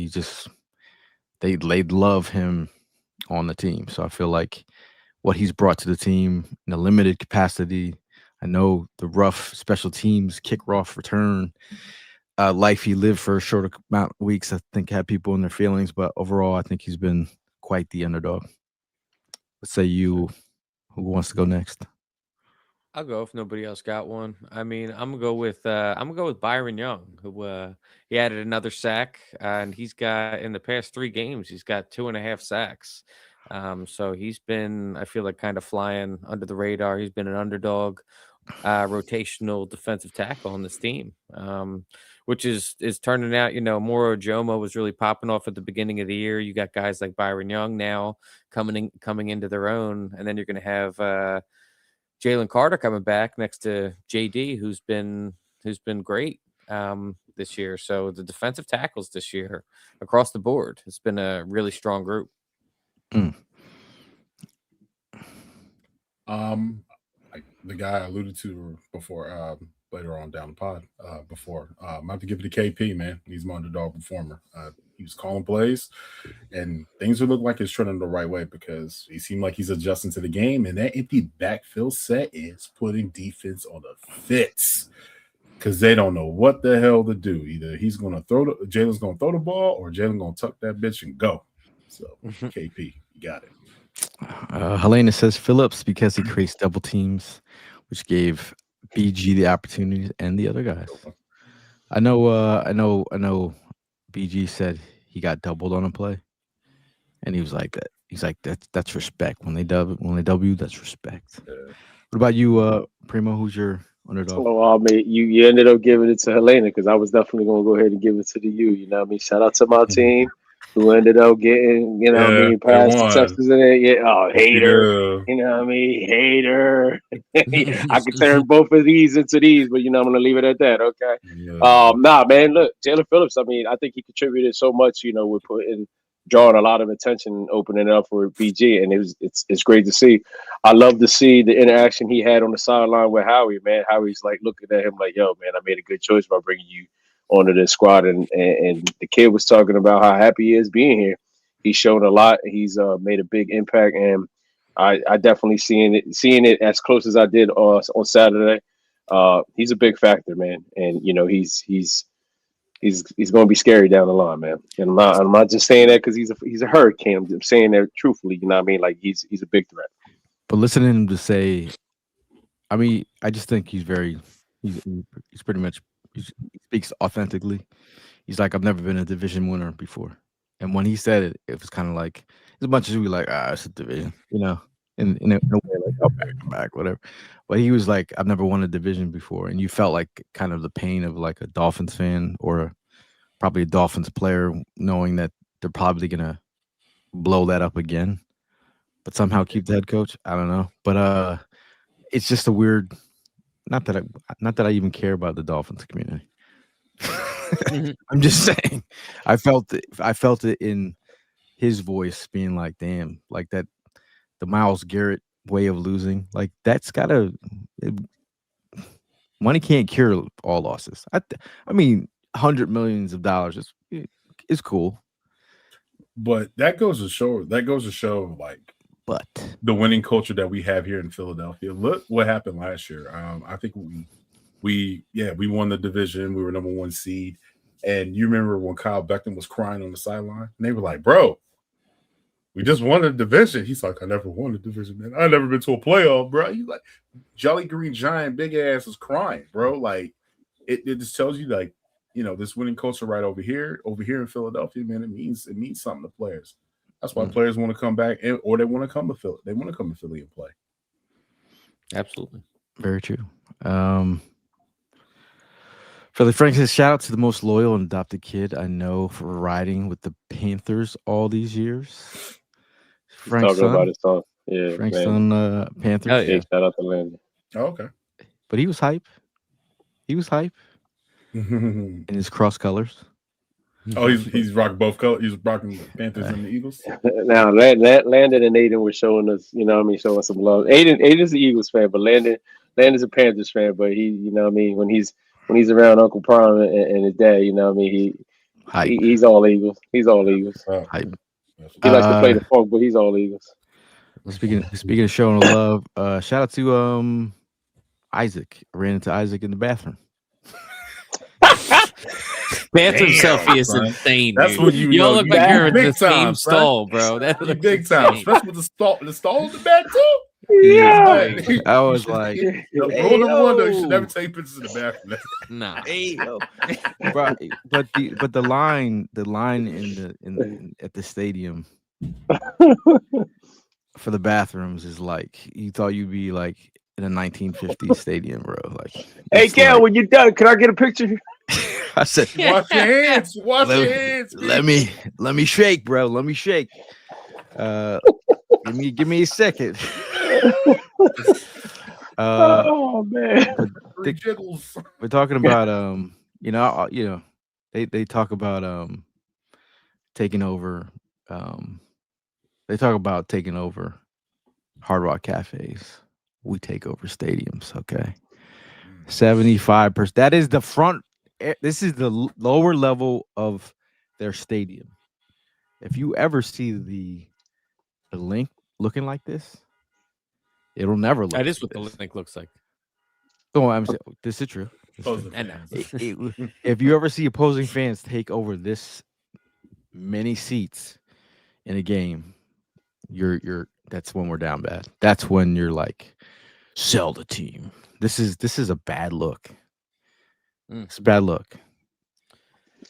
they love him on the team. So I feel like what he's brought to the team in a limited capacity. I know the rough special teams kick-off return life he lived for a short amount of weeks, I think had people in their feelings, but overall I think he's been quite the underdog. Let's say who wants to go next? I'll go if nobody else got one. I mean, I'm gonna go with Byron Young, who he added another sack, and he's got in the past 3 games he's got 2.5 sacks. So he's been, I feel like, kind of flying under the radar. He's been an underdog, rotational defensive tackle on this team, which is turning out. Moro Jomo was really popping off at the beginning of the year. You got guys like Byron Young now coming into their own, and then you're going to have Jalen Carter coming back next to JD, who's been great this year. So the defensive tackles this year across the board, it's been a really strong group. The guy I alluded to before, later on down the pod, before, I have to give it to KP, man. He's my underdog performer. He was calling plays, and things would look like it's trending the right way because he seemed like he's adjusting to the game, and that empty backfield set is putting defense on the fits because they don't know what the hell to do. Either Jalen's going to throw the ball, or Jalen going to tuck that bitch and go. So, KP, you got it. Helena says Phillips because he creates double teams, which gave BG the opportunity and the other guys. I know. BG said he got doubled on a play, and he was like that. He's like that's respect. When they W, that's respect. What about you, Primo? Who's your underdog? Well, I mean, you ended up giving it to Helena because I was definitely going to go ahead and give it to you. You know what I mean? Shout out to my team who ended up getting, past the Texas in it. Yeah, hater. Yeah. You know what I mean? Hater. I could turn both of these into these, but I'm going to leave it at that. Okay. Yeah. Nah, man. Look, Jalen Phillips. I mean, I think he contributed so much. With drawing a lot of attention, opening it up for BG, and it's great to see. I love to see the interaction he had on the sideline with Howie. Man, Howie's like looking at him like, "Yo, man, I made a good choice by bringing you onto this squad." And the kid was talking about how happy he is being here. He's shown a lot. He's made a big impact, and I definitely seeing it as close as I did on Saturday. He's a big factor, man, and he's going to be scary down the line, man. And I'm not just saying that because he's a hurricane. I'm saying that truthfully. You know what I mean? Like he's a big threat. But listening to him to say, I mean, I just think he's pretty much he speaks authentically. He's like, I've never been a division winner before, and when he said it, it was kind of like as much as we like, it's a division, in a way like, oh, back, whatever. But he was like, I've never won a division before, and you felt like kind of the pain of like a Dolphins fan or probably a Dolphins player knowing that they're probably gonna blow that up again, but somehow keep the head coach. I don't know, but it's just a weird. Not that I even care about the Dolphins community. I'm just saying, I felt it in his voice being like, damn, like that, the Myles Garrett way of losing, like that's money can't cure all losses. I mean, $100 million. It's cool, But that goes to show like but the winning culture that we have here in Philadelphia. Look what happened last year. I think we won the division. We were number 1 seed. And you remember when Kyle Beckham was crying on the sideline? And they were like, bro, we just won the division. He's like, I never won the division, man. I've never been to a playoff, bro. He's like, Jolly Green Giant, big ass is crying, bro. Like, it just tells you, like, this winning culture right over here in Philadelphia, man, it means something to players. That's why players want to come back or they want to come to Philly. They want to come to Philly and play. Absolutely. very true. Philly Frank says, shout out to the most loyal and adopted kid I know for riding with the Panthers all these years. Frank's Talking about son, his son. Yeah, Frank's man. son, Panthers. Oh, yeah. Big shout out to Landon. Oh, okay. But he was hype. He was hype in his cross colors. Oh, he's rocking both colors. He's rocking the Panthers and the Eagles. Now, Landon and Aiden were showing us, showing some love. Aiden's an Eagles fan, but Landon's a Panthers fan. But he, when he's around Uncle Prime and his dad, he's all Eagles. He's all Eagles. Hype. He likes to play the funk, but he's all Eagles. Speaking of showing love, shout out to Isaac. I ran into Isaac in the bathroom. Bathroom Damn, selfie is son. insane. That's dude. when you You know all look you like you're in big the same time, son. stall, bro. That You looks big time, insane. especially with the stall in the back too. Yeah. I was like, Rule number 1, though, you should never take pictures in the bathroom. Nah. but the line at the stadium for the bathrooms is like you thought you'd be like in a 1950s stadium, bro. Like, Hey, it's Cal, like- when you're done, can I get a picture? I said, Wash your hands. Wash your hands. let me shake, bro. Let me shake. Give me a second. Oh man. Dick- Jiggles. We're talking about they talk about taking over they talk about taking over Hard Rock cafes. We take over stadiums, okay? 75%. That is the front. This is the lower level of their stadium. If you ever see the link looking like this, it'll never look. That is like what this. the link looks like. Oh, I'm saying this is true. This is Opposing true. And fans. If you ever see opposing fans take over this many seats in a game, you're that's when we're down bad. That's when you're like, sell the team. This is a bad look. It's a bad look.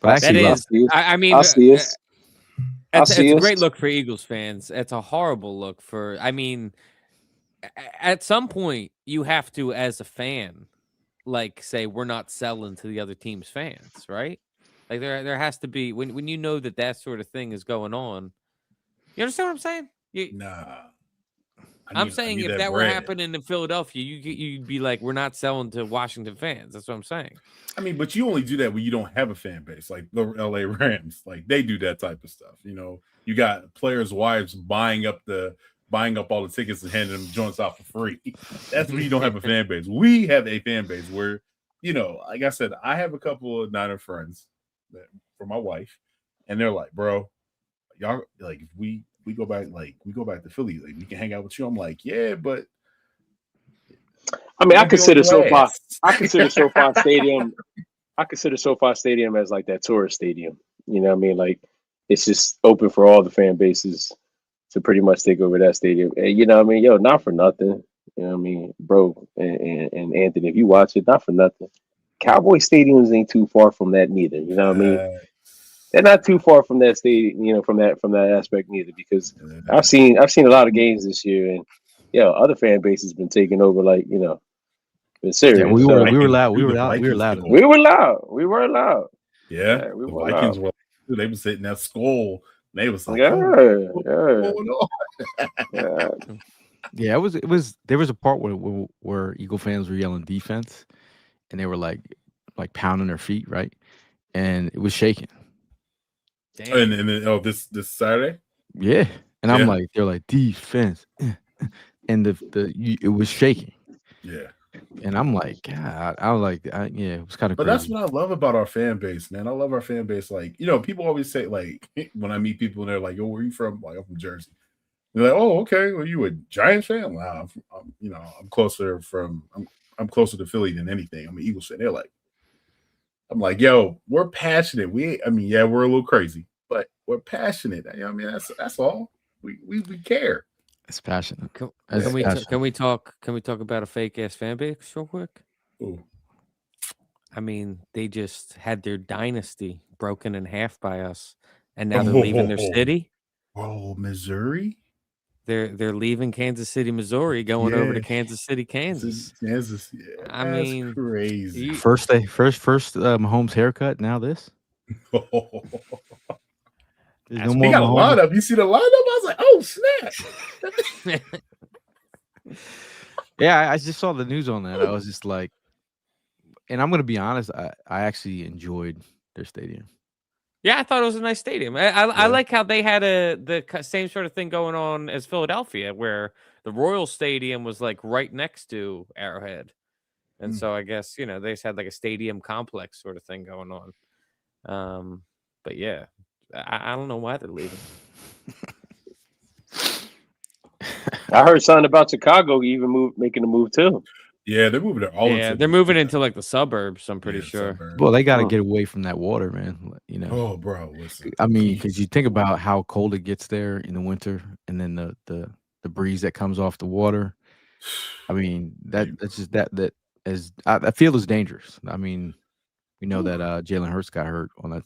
But That actually, is. I mean, I see it. it's see a us. great look for Eagles fans. It's a horrible look for. I mean, at some point you have to, as a fan, like say we're not selling to the other team's fans, right? Like there has to be when you know that sort of thing is going on. You understand what I'm saying? Nah. I'm saying if that were happening in Philadelphia, you'd be like, we're not selling to Washington fans. That's what I'm saying. I mean, but you only do that when you don't have a fan base, like the LA Rams. Like they do that type of stuff. You got players' wives buying up all the tickets and handing them joints out for free. That's when you don't have a fan base. We have a fan base where, like I said, I have a couple of Niner friends for my wife, and they're like, bro, y'all like if we go back to Philly, like we can hang out with you. I'm like, yeah, but I mean, I consider SoFi Stadium. Stadium as like that tourist stadium. You know what I mean? Like it's just open for all the fan bases to pretty much take over that stadium. And you know what I mean? Yo, not for nothing. You know what I mean, bro? And Anthony, if you watch it, not for nothing. Cowboy stadiums ain't too far from that neither. You know what I mean? They're not too far from that stadium, from that aspect neither. Because I've seen a lot of games this year, and other fan bases has been taking over. Like been serious. yeah, we were loud. We were loud. We were loud. We were loud. Yeah, we the were Vikings loud. they was hitting that skull. They was like, Yeah. Yeah, it was. There was a part where Eagle fans were yelling defense, and they were like pounding their feet, right? And it was shaking. Damn. And then this Saturday, Yeah, and I'm Yeah. like, they're like defense, and it was shaking. yeah. And I'm like, God, I was like, yeah, it was kind of But that's crazy. what I love about our fan base, man. I love our fan base. Like, people always say, like, when I meet people and they're like, "Yo, where are you from?" Like, I'm from Jersey. They're like, "Oh, okay. Well, you a Giants fan?" Wow, I'm closer I'm closer to Philly than anything. I'm an Eagles fan. I'm like, yo, we're passionate. Yeah, we're a little crazy, but we're passionate. That's all. We care. It's passionate. Can, It's can we passionate. can we talk about a fake ass fan base real quick? Ooh. I mean, they just had their dynasty broken in half by us, and now they're leaving their city. Oh, Missouri? They're leaving Kansas City, Missouri, going over to Yeah. Kansas City, Kansas. Kansas. Yeah, I that's mean, crazy. First Mahomes haircut. Now this. There's no He more He got a Mahomes. lineup. You see the lineup? I was like, oh snap. Yeah, I just saw the news on that. I was just like, and I'm gonna be honest, I actually enjoyed their stadium. Yeah, I thought it was a nice stadium. I Yeah. like how they had the same sort of thing going on as Philadelphia, where the Royal Stadium was like right next to Arrowhead, and so I guess they just had like a stadium complex sort of thing going on. But yeah, I don't know why they're leaving. I heard something about Chicago even making a move too. Yeah, they're moving it all. Yeah, they're moving into like the suburbs. I'm pretty sure. Suburbs. Well, they got to get away from that water, man. Oh, bro, listen. I mean, because you think about how cold it gets there in the winter, and then the breeze that comes off the water. I mean, that's just I feel is dangerous. I mean, we know that Jalen Hurts got hurt on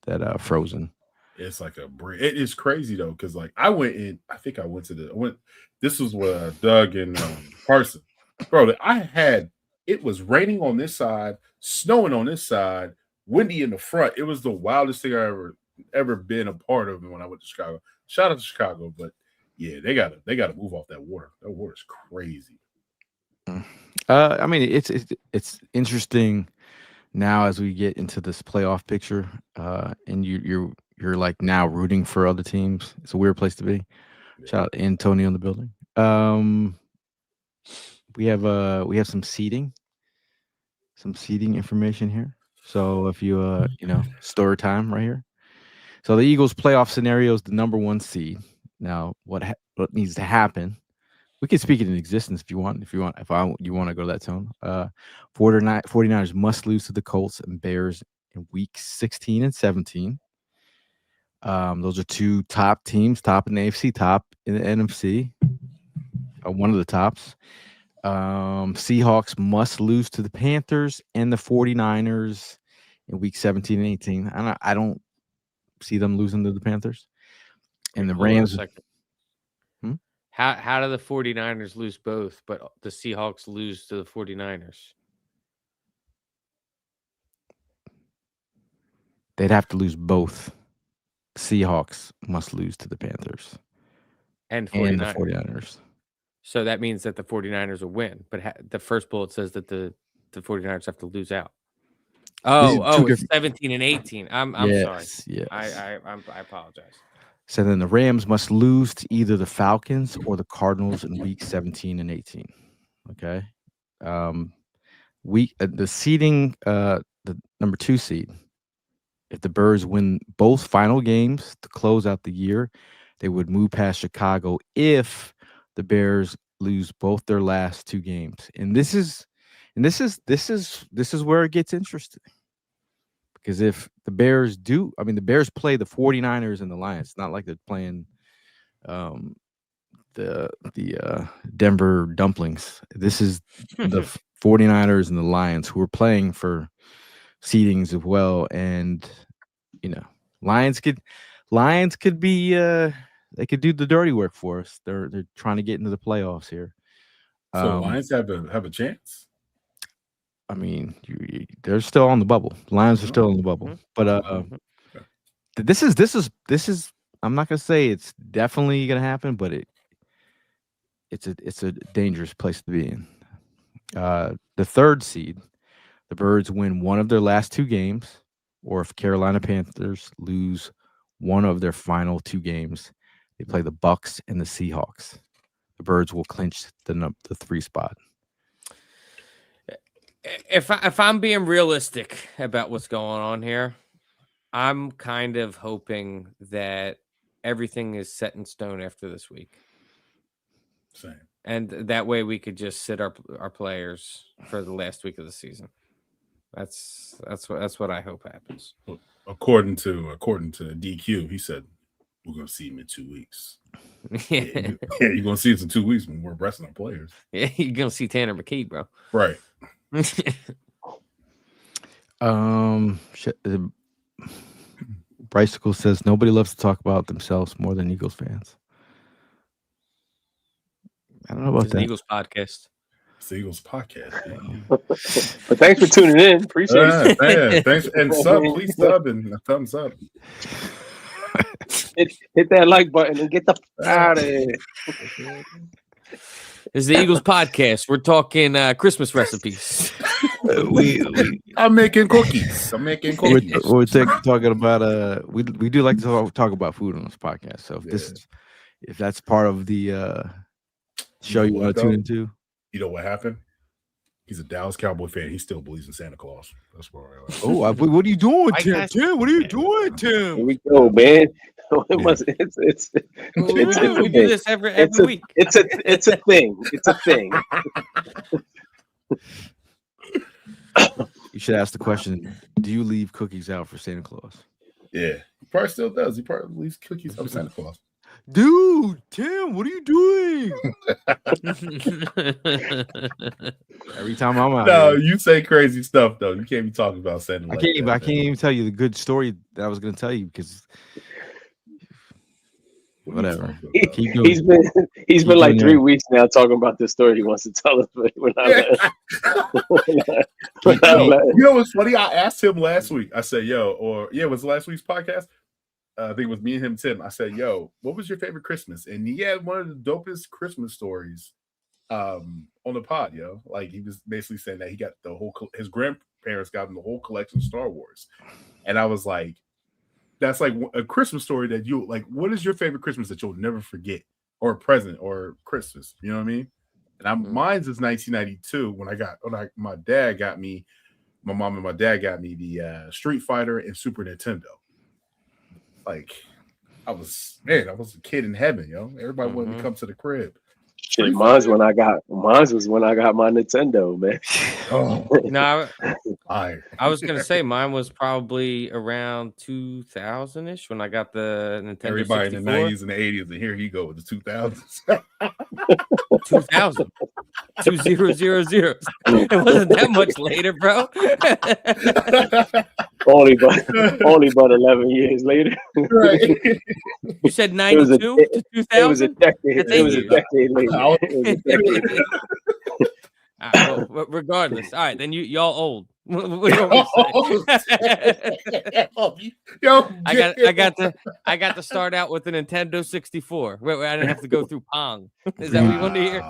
that Frozen. It's like a break. It is crazy though, because like I went in. I think I went. This was with Doug and Carson, bro. It was raining on this side, snowing on this side, windy in the front. It was the wildest thing I ever been a part of when I went to Chicago. Shout out to Chicago, but yeah, they gotta move off that water. That water is crazy. I mean, it's interesting now as we get into this playoff picture, and you're like now rooting for other teams. It's a weird place to be. Shout out to Antonio in the building. We have some seating information here. So if you story time right here. So the Eagles playoff scenario is the number 1 seed. Now what needs to happen? We can speak it in existence if you want. You want to go to that tone. 49ers must lose to the Colts and Bears in week 16 and 17. Those are 2 top teams, top in the AFC, top in the NFC. One of the tops. Seahawks must lose to the Panthers and the 49ers in week 17 and 18. I don't see them losing to the Panthers. And the Rams. How do the 49ers lose both, but the Seahawks lose to the 49ers? They'd have to lose both. Seahawks must lose to the Panthers and the 49ers. So that means that the 49ers will win. But the first bullet says that the 49ers have to lose out. It's 17 and 18. I'm sorry. Yes. I apologize. So then the Rams must lose to either the Falcons or the Cardinals in week 17 and 18. Okay. The seeding, the number 2 seed, if the Birds win both final games to close out the year, they would move past Chicago if the Bears lose both their last 2 games. And this is where it gets interesting. Because if the Bears the Bears play the 49ers and the Lions. It's not like they're playing the Denver Dumplings. This is the 49ers and the Lions who are playing for seedings as well. And Lions could be they could do the dirty work for us. They're trying to get into the playoffs here. So Lions have a chance. I mean, they're still on the bubble. Lions are still on the bubble, but this is. I'm not gonna say it's definitely gonna happen, but it's a dangerous place to be in. The 3rd seed, the Birds win one of their last 2 games, or if Carolina Panthers lose one of their final 2 games, they play the Bucks and the Seahawks. The Birds will clinch the 3 spot. if I'm being realistic about what's going on here, I'm kind of hoping that everything is set in stone after this week. Same. And that way we could just sit our players for the last week of the season. That's what I hope happens. According to DQ, he said we're gonna see him in 2 weeks. Yeah, you're gonna see us in 2 weeks when we're resting our players. Yeah, you're gonna see Tanner McKee, bro. Right. Bicycle says nobody loves to talk about themselves more than Eagles fans. I don't know about that. Eagles podcast. It's the Eagles podcast. But thanks for tuning in. Appreciate it. Man, thanks and please sub and a thumbs up. Hit that like button and get the out of here. It's the Eagles podcast. We're talking Christmas recipes. I'm making cookies. We're talking about we do like to talk about food on this podcast. So if that's part of the show you want to tune into. You know what happened? He's a Dallas Cowboy fan. He still believes in Santa Claus. That's where I am. Oh, what are you doing, Tim? Tim, what are you doing, Tim? Here we go, man. We do this every week. It's a thing. It's a thing. You should ask the question: do you leave cookies out for Santa Claus? Yeah, he probably still does. He probably leaves cookies out for Santa Claus. Dude, Tim, what are you doing? Every time I'm out. No, you say crazy stuff though. You can't be talking about Santa. I can't even tell you the good story that I was going to tell you because whatever. He's been like 3 weeks now talking about this story he wants to tell us, but we're not. You know what's funny? I asked him last week. I said, it was last week's podcast. I think it was me and him, Tim. I said, yo, what was your favorite Christmas? And he had one of the dopest Christmas stories on the pod, yo. Like, he was basically saying that he got his grandparents got him the whole collection of Star Wars. And I was like, that's like a Christmas story that you like. What is your favorite Christmas that you'll never forget, or a present, or Christmas? You know what I mean? And mine's is 1992 when my dad got me, my mom and my dad got me the Street Fighter and Super Nintendo. Like, I was a kid in heaven, yo. Everybody wanted to come to the crib. Shit, mine was when I got my Nintendo, man. Oh no, I was gonna say mine was probably around 2000-ish when I got the Nintendo. Everybody 64. in the 90s and the 80s, and here he go with the 2000s. 2000. 2000. It wasn't that much later, bro. only but 11 years later. Right. You said 92 to 2000. It was a decade. It was a decade later. Well, regardless, all right. Then y'all old. Yo, I got to start out with the Nintendo 64. Where I didn't have to go through Pong. Is that what you want to hear?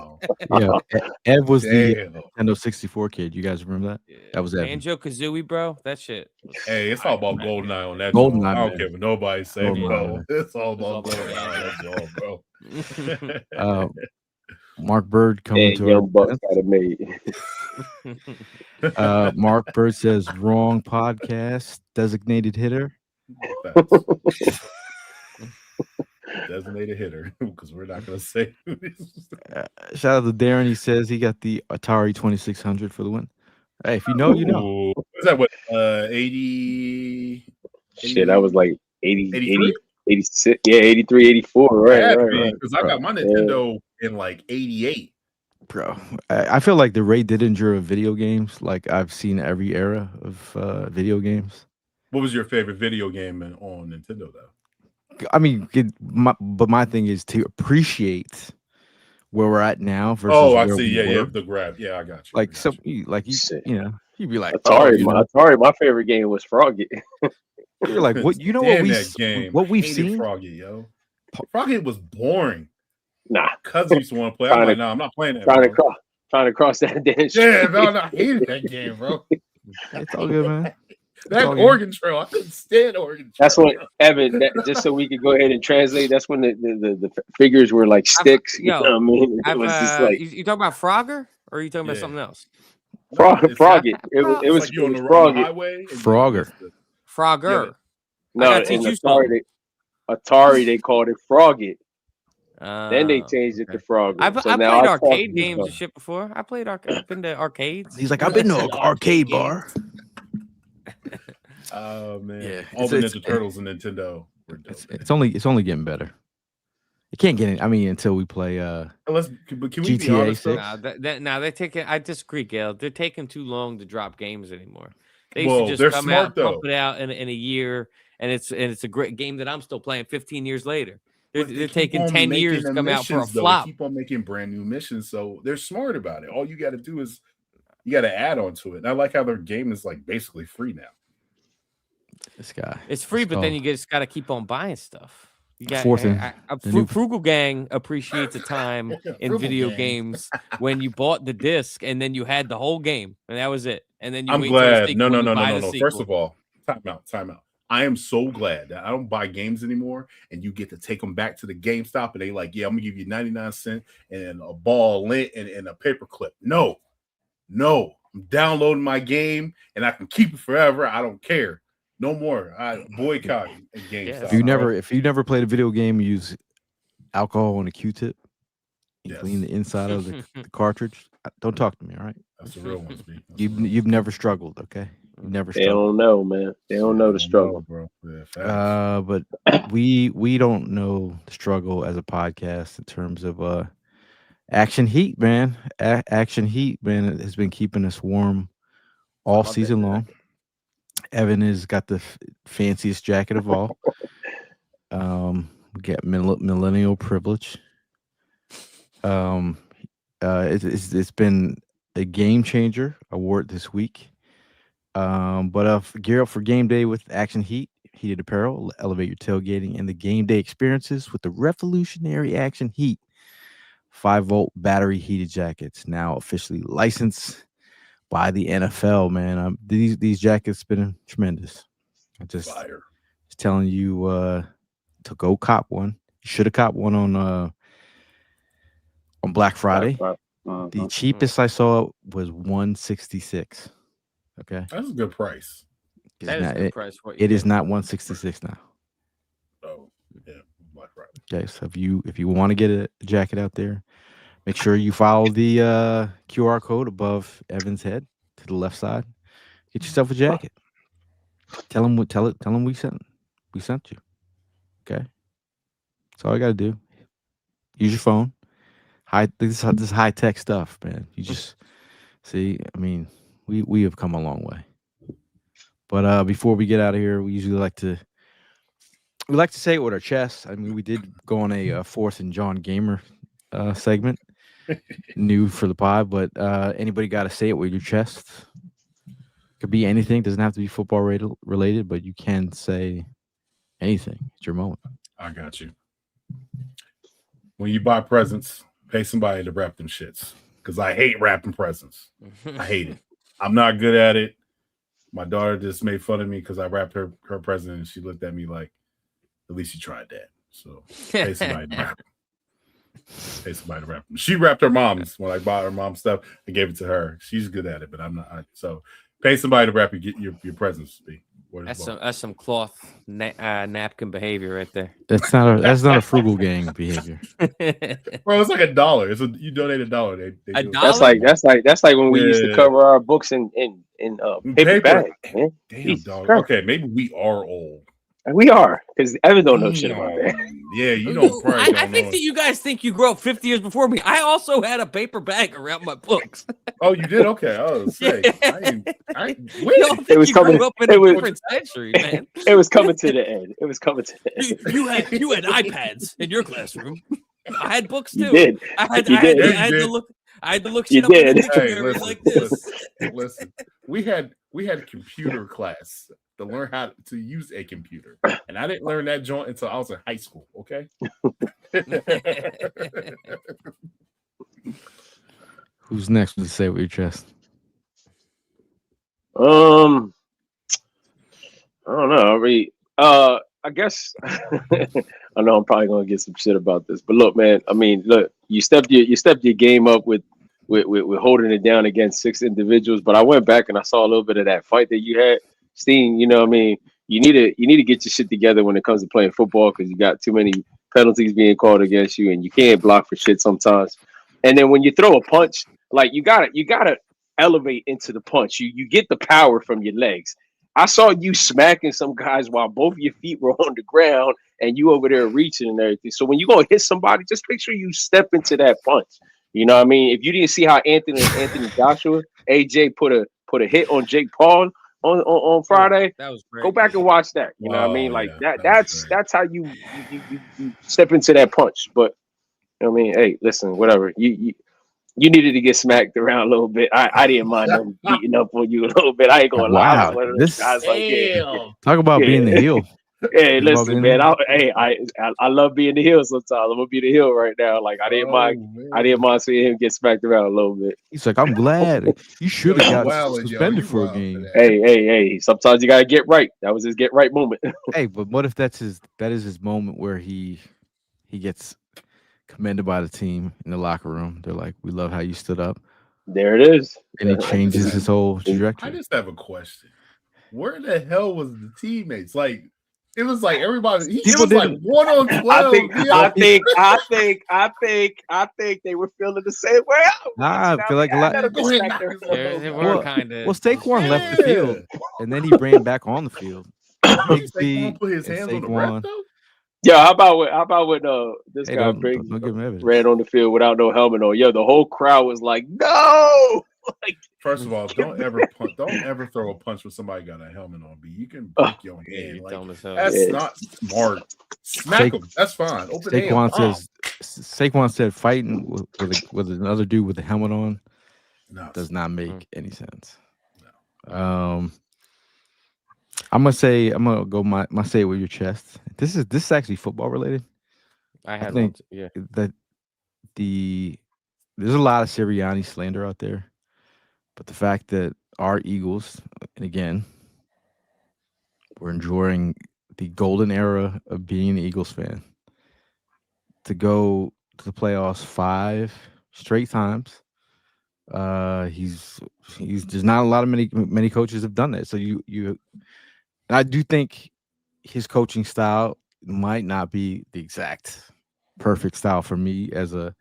Yeah, Ev was the Nintendo 64 kid. You guys remember that? Yeah. That was Ev. Banjo-Kazooie, bro. That shit. Hey, it's all about GoldenEye on that. GoldenEye, I don't man. care what nobody say, bro. It's all about GoldenEye. GoldenEye, bro. Mark Bird coming to Young Bucks got it made. Mark Bird says wrong podcast. Designated hitter. Designated hitter, because we're not going to say. Shout out to Darren. He says he got the Atari 2600 for the win. Hey, if you know, you know. Is that what 80? Shit, I was like 80, 83? 86, 83, 84, right. Because I got my Nintendo in like 88. Bro, I feel like the Ray Didinger of video games. Like, I've seen every era of video games. What was your favorite video game on Nintendo, though? I mean, my thing is to appreciate where we're at now versus I see. Yeah, the grab. Yeah, I got you. Like, you know, you'd be like, Atari. My favorite game was Froggy. You're like, what? You know what we've seen? Froggy, yo. Froggy was boring. Nah, cousin used to want to play. I'm like, no, I'm not playing that. Trying to cross that damn. Yeah, no, I hated that game, bro. It's all good, man. That Oregon Trail, I couldn't stand Oregon Trail. That's what Evan. Just so we could go ahead and translate. That's when the figures were like sticks. You know what I mean? It was just like you talking about Frogger, or are you talking about something else? Frogget. It was It's like you on the Frogget. highway. and Frogger. Frogger. No, I gotta teach in you Atari they called it Frogget. Then they Oh, changed it to okay. Frogger. I So now played I talk arcade to you games about and shit before. I played I've been to arcades. He's like, I've been to an arcade bar. Oh man, Yeah, all the it's- Ninja Turtles and Nintendo. Were dope, It's only getting better. It can't get any. I mean, until we play but can we be GTA honest? Though? 6? They're taking. I disagree, Gail. They're taking too long to drop games anymore. They used Well, to they're just come smart, out, though. pump it out in a year, and it's a great game that I'm still playing 15 years later. They're But they keep taking on 10 making years to the come out for a missions, though. flop. They keep on making brand new missions, so they're smart about it. All you got to do is you got to add on to it. And I like how their game is like basically free now. This guy. It's free, It's but then called- you just got to keep on buying stuff. You got Fourth and- the new- Frugal Gang appreciates a time in Frugal video Gang. games when you bought the disc and then you had the whole game and that was it. And then you I'm wait till the glad. sequel, No. you buy the First sequel. of all, time out. I am so glad that I don't buy games anymore, and you get to take them back to the GameStop, and they like, yeah, I'm gonna give you 99 cents and a ball lint and a paper clip. No, I'm downloading my game, and I can keep it forever. I don't care. No more. I boycott a GameStop. If you never played a video game, use alcohol on a Q-tip and Yes. clean the inside of the cartridge. Don't talk to me, all right? That's the real one, Speed. You've never struggled, okay? You've never They struggled. don't know, man. They don't know the struggle. bro. Yeah, facts. But we don't know the struggle as a podcast in terms of Action Heat, man. Action Heat, man, has been keeping us warm all love that season long. Evan has got the fanciest jacket of all. We get millennial privilege. It's been a game changer award this week. But gear up for game day with Action Heat, heated apparel, elevate your tailgating and the game day experiences with the revolutionary Action Heat 5-volt battery heated jackets, now officially licensed by the NFL. Man, these jackets been tremendous. I just Fire. telling you to go cop one. You should have copped one on Black Friday. The cheapest I saw was $166. Okay, That's a good price. That is a good price for what you It is get. not $166 now. Oh, yeah, Black Friday. Okay, so if you want to get a jacket out there, make sure you follow the QR code above Evan's head to the left side. Get yourself a jacket. Tell them we sent you. Okay, that's all you got to do. Use your phone. This is high tech stuff, man. You just see. I mean, we have come a long way. But before we get out of here, we usually like to say it with our chest. I mean, we did go on a Fourth and Jawn Gamer segment, new for the pod. But anybody got to say it with your chest? Could be anything. Doesn't have to be football related, but you can say anything. It's your moment. I got you. When you buy presents, pay somebody to wrap them shits. Because I hate wrapping presents. I hate it. I'm not good at it. My daughter just made fun of me because I wrapped her present and she looked at me like, at least you tried that. So pay somebody to wrap them. Pay somebody to wrap them. She wrapped her mom's when I bought her mom's stuff. I gave it to her. She's good at it, but I'm not. So pay somebody to wrap your presents. That's some cloth napkin behavior right there. That's not a frugal gang behavior. Bro, it's like $1. You donate $1. They do it. That's like when we used to cover our books in paper bags, man. Damn, Jesus dog. Christ. Okay, maybe we are old. We are, because Evan don't know shit about that. Yeah, you don't. Probably I think that you guys think you grew up 50 years before me. I also had a paper bag around my books. Oh, you did? Okay. I was saying. Y'all think It was you coming- grew up in it a was- different century, man. It was coming to the end. It was coming to the end. You had iPads in your classroom. I had books too. You did. I had You did. I had to look You shit up in the did. Hey, dictionary like this. listen. We had computer class to learn how to use a computer, and I didn't learn that joint until I was in high school. Okay. Who's next to say it with your chest? I don't know. I guess I know I'm probably gonna get some shit about this, but look, man. I mean, look, you stepped your game up with with holding it down against 6 individuals. But I went back and I saw a little bit of that fight that you had, Steen. You know what I mean? You need to get your shit together when it comes to playing football because you got too many penalties being called against you and you can't block for shit sometimes. And then when you throw a punch, like you gotta elevate into the punch. You get the power from your legs. I saw you smacking some guys while both of your feet were on the ground and you over there reaching and everything. So when you gonna hit somebody, just make sure you step into that punch. You know what I mean? If you didn't see how Anthony Joshua, AJ put a hit on Jake Paul on Friday, That was great. go back and watch that. You know what I mean? Like yeah, that's how you step into that punch. But you know what I mean? Hey, listen, whatever. You needed to get smacked around a little bit. I didn't mind them beating up on you a little bit. I ain't gonna lie. I was one of those guys like, Talk about being the heel. hey, Talk about listen, being man. the- I love being the heel sometimes. I'm gonna be the heel right now. Like I didn't mind seeing him get smacked around a little bit. He's like, I'm glad. You should have Yo, got wow, yo, suspended you for a wild for game. that. Hey. Sometimes you gotta get right. That was his get right moment. Hey, but what if that is his moment where he gets commended by the team in the locker room? They're like, we love how you stood up. There it is. And he changes his whole I trajectory. just have a question. Where the hell was the teammates? Like, it was like everybody. It was like 1 on 12. I think they were feeling the same way. Nah, I feel like a lot. They were kind of. Well, Saquon left the field, and then he ran back on the field. Saquon put his hands on the ref, though? Yeah, how about when this guy don't Big give him evidence. ran on the field without no helmet on? Yo, the whole crowd was like, no. Like, First of all, don't ever throw a punch with somebody got a helmet on. B, you can break your hand. Like, that's not smart. Smack him. That's fine. Open Saquon said fighting with another dude with a helmet on does not make any sense. No. I'm gonna go my say it with your chest. This is actually football related. I think yeah. that there's a lot of Sirianni slander out there, but the fact that our Eagles, and again, we're enjoying the golden era of being an Eagles fan, to go to the playoffs 5 straight times. He's there's not a lot of many coaches have done that. So and I do think his coaching style might not be the perfect style for me as a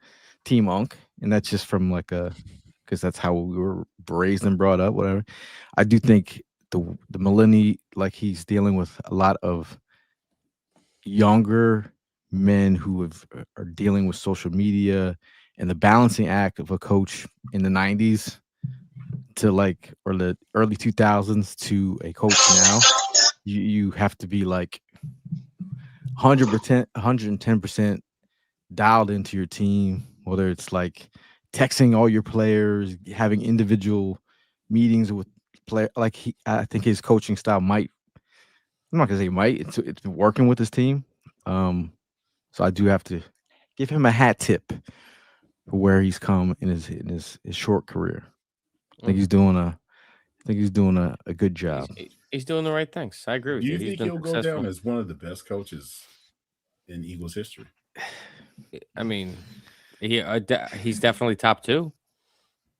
team unk, and that's just from because that's how we were raised and brought up, whatever. I do think the millennial, like he's dealing with a lot of younger men who are dealing with social media and the balancing act of a coach in the 90s to or the early 2000s to a coach now. You have to be like 100%, 110% dialed into your team, whether it's like texting all your players, having individual meetings with player. I think his coaching style might. I'm not gonna say might. It's working with his team. So I do have to give him a hat tip for where he's come in his short career. I think he's doing a good job. He's doing the right things. I agree with you. Do you think he'll go down as one of the best coaches in Eagles history? I mean, he's definitely top 2.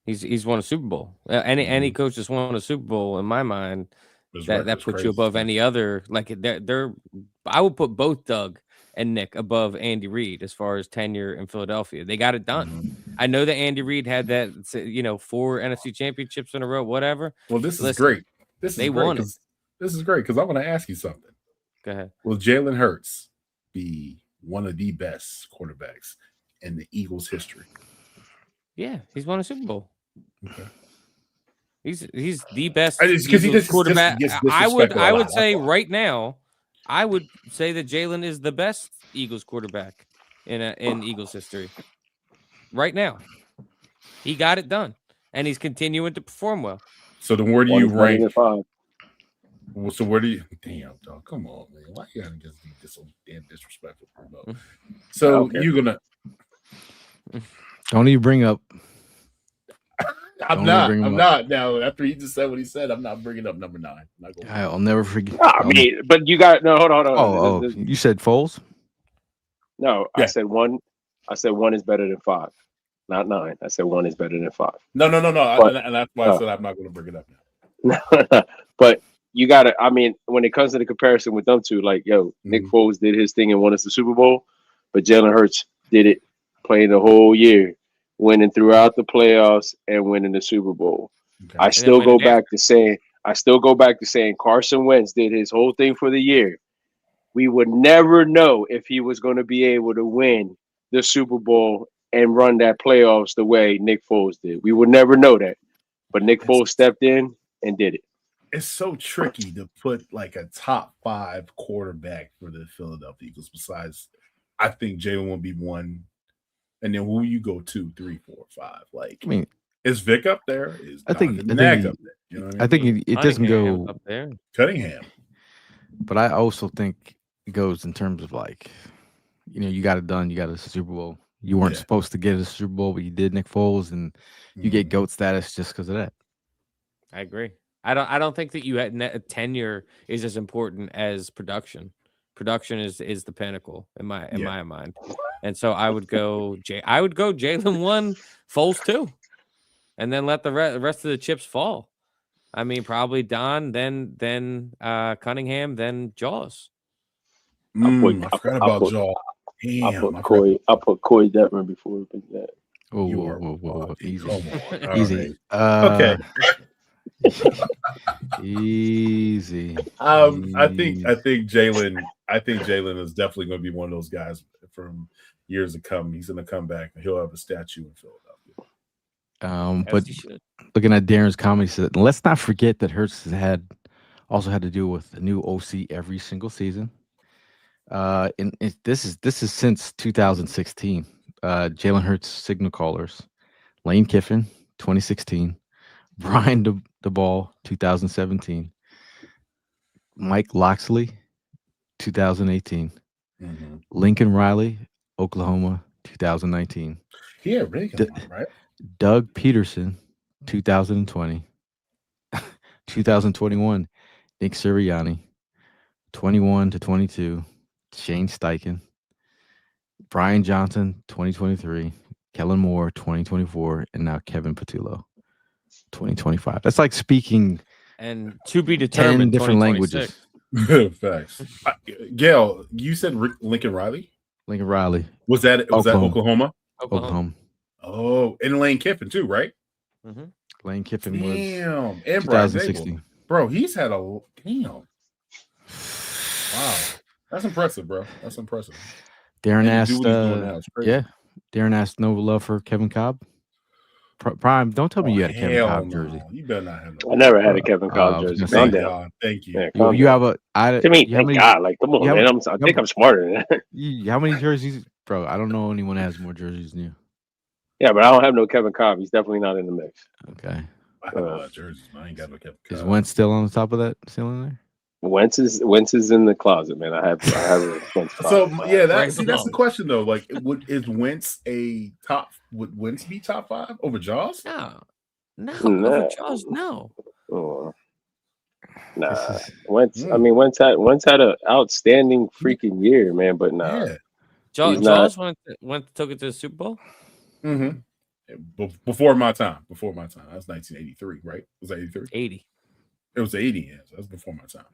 He's won a Super Bowl. Any coach that's won a Super Bowl, in my mind, that puts you above any other. Like I would put both Doug and Nick above Andy Reid as far as tenure in Philadelphia. They got it done. Mm-hmm. I know that Andy Reid had that, 4 NFC championships in a row, whatever. Well, this is great. They won it. This is great because I want to ask you something. Go ahead. Will Jalen Hurts be one of the best quarterbacks in the Eagles' history? Yeah, he's won a Super Bowl. Okay. He's the best quarterback. I would say right now, I would say that Jalen is the best Eagles quarterback in Eagles history. Right now, he got it done, and he's continuing to perform well. So then, where do you rank? So where do you? Damn, dog, come on, man. Why you gotta just be so damn disrespectful, bro? So you're gonna? Don't even bring up. I'm not. Now, after he just said what he said, I'm not bringing up number 9. I'll never forget. I mean, but you got no. Hold on. Oh, you said Foles? No, yeah. I said one is better than 5. not 9. I said 1 is better than 5. No. But, And that's why I said I'm not going to bring it up no, but you got to. I mean, when it comes to the comparison with them two, like Nick Mhm. Foles did his thing and won us the Super Bowl, but Jalen Hurts did it, playing the whole year, winning throughout the playoffs and winning the Super Bowl. Okay. I still go back to saying Carson Wentz did his whole thing for the year. We would never know if he was going to be able to win the Super Bowl and run that playoffs the way Nick Foles did. We would never know that. But Nick Foles stepped in and did it. It's so tricky to put like a top 5 quarterback for the Philadelphia Eagles. Besides, I think Jalen will be 1, and then who you go 2, 3, 4, 5. Like, I mean, is Vic up there? Is I think Nag up there? You know what I think it doesn't Cunningham go up there. Cunningham. But I also think it goes in terms of like, you got it done. You got a Super Bowl. You weren't supposed to get a Super Bowl, but you did, Nick Foles, and you get GOAT status just because of that. I agree. I don't think that you had tenure is as important as production. Production is the pinnacle in my mind, and so I would go Jalen 1, Foles 2, and then let the rest of the chips fall. I mean, probably Don, then Cunningham, then Jaws. I forgot about Jaws. I put Corey Detmer before that. Whoa, easy, easy. Right. Okay. Easy. I think Jalen. I think Jalen is definitely going to be one of those guys from years to come. He's going to come back and he'll have a statue in Philadelphia. But looking at Darren's comment, he said, let's not forget that Hurts also had to deal with a new OC every single season. And this is since 2016. Jalen Hurts signal callers: Lane Kiffin, 2016, Brian DeBall, 2017, Mike Loxley, 2018, Lincoln Riley, Oklahoma, 2019. Yeah, really good one, right? Doug Peterson, 2020, 2021, Nick Sirianni, 21 to 22, Shane Steichen, Brian Johnson, 2023, Kellen Moore, 2024, and now Kevin Patullo, 2025. That's like speaking and to be determined 10 different languages. Facts. Gail, you said Lincoln Riley? Lincoln Riley. Was that Oklahoma? Oklahoma. Oh, and Lane Kiffin too, right? Mm-hmm. Lane Kiffin was and 2016. Bro, he's had a damn. Wow, that's impressive, bro. That's impressive. Darren asked, Darren asked, no love for Kevin Cobb. Prime, don't tell me you had a Kevin Cobb jersey. You better not have no. I never had a Kevin Cobb jersey. Thank God. Thank you. Yeah, you have a. Thank God. Like, come on, man. I think I'm smarter than that. How many jerseys, bro? I don't know anyone that has more jerseys than you. Yeah, but I don't have no Kevin Cobb. He's definitely not in the mix. Okay. I have a lot of jerseys, but I ain't got no Kevin Cobb. Is Wentz still on the top of that ceiling there? Wentz is in the closet, man. I have a Wentz So yeah, that's the question though. Like, would Wentz be top 5 over Jaws? No, over Jaws, no. Oh. Nah, Wentz. I mean, Wentz had an outstanding freaking year, man. But nah, Jaws took it to the Super Bowl. Mm-hmm. Before my time. That's 1983, right? Was that 83? 80. It was 80 years. That's before my time.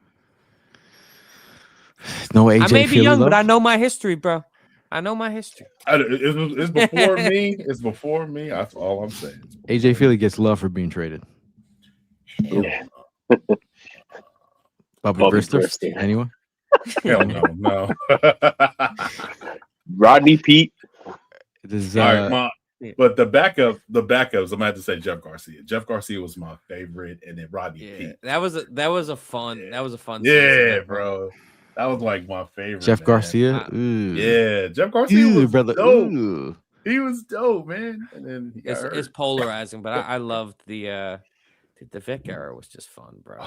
No AJ. I may be young, but I know my history, bro. I know my history. It's before me. It's before me. That's all I'm saying. AJ Philly gets love for being traded. Yeah. Bobby Brister? Anyone? Hell no. Rodney Pete. But the backups, I'm gonna have to say Jeff Garcia. Jeff Garcia was my favorite, and then Rodney Pete. That was a fun. That was a fun. Yeah, bro. That was like my favorite. Jeff Garcia. Yeah, Jeff Garcia was brother. dope. Ooh. He was dope, man. And then it's polarizing, but I loved the Vic era was just fun, bro.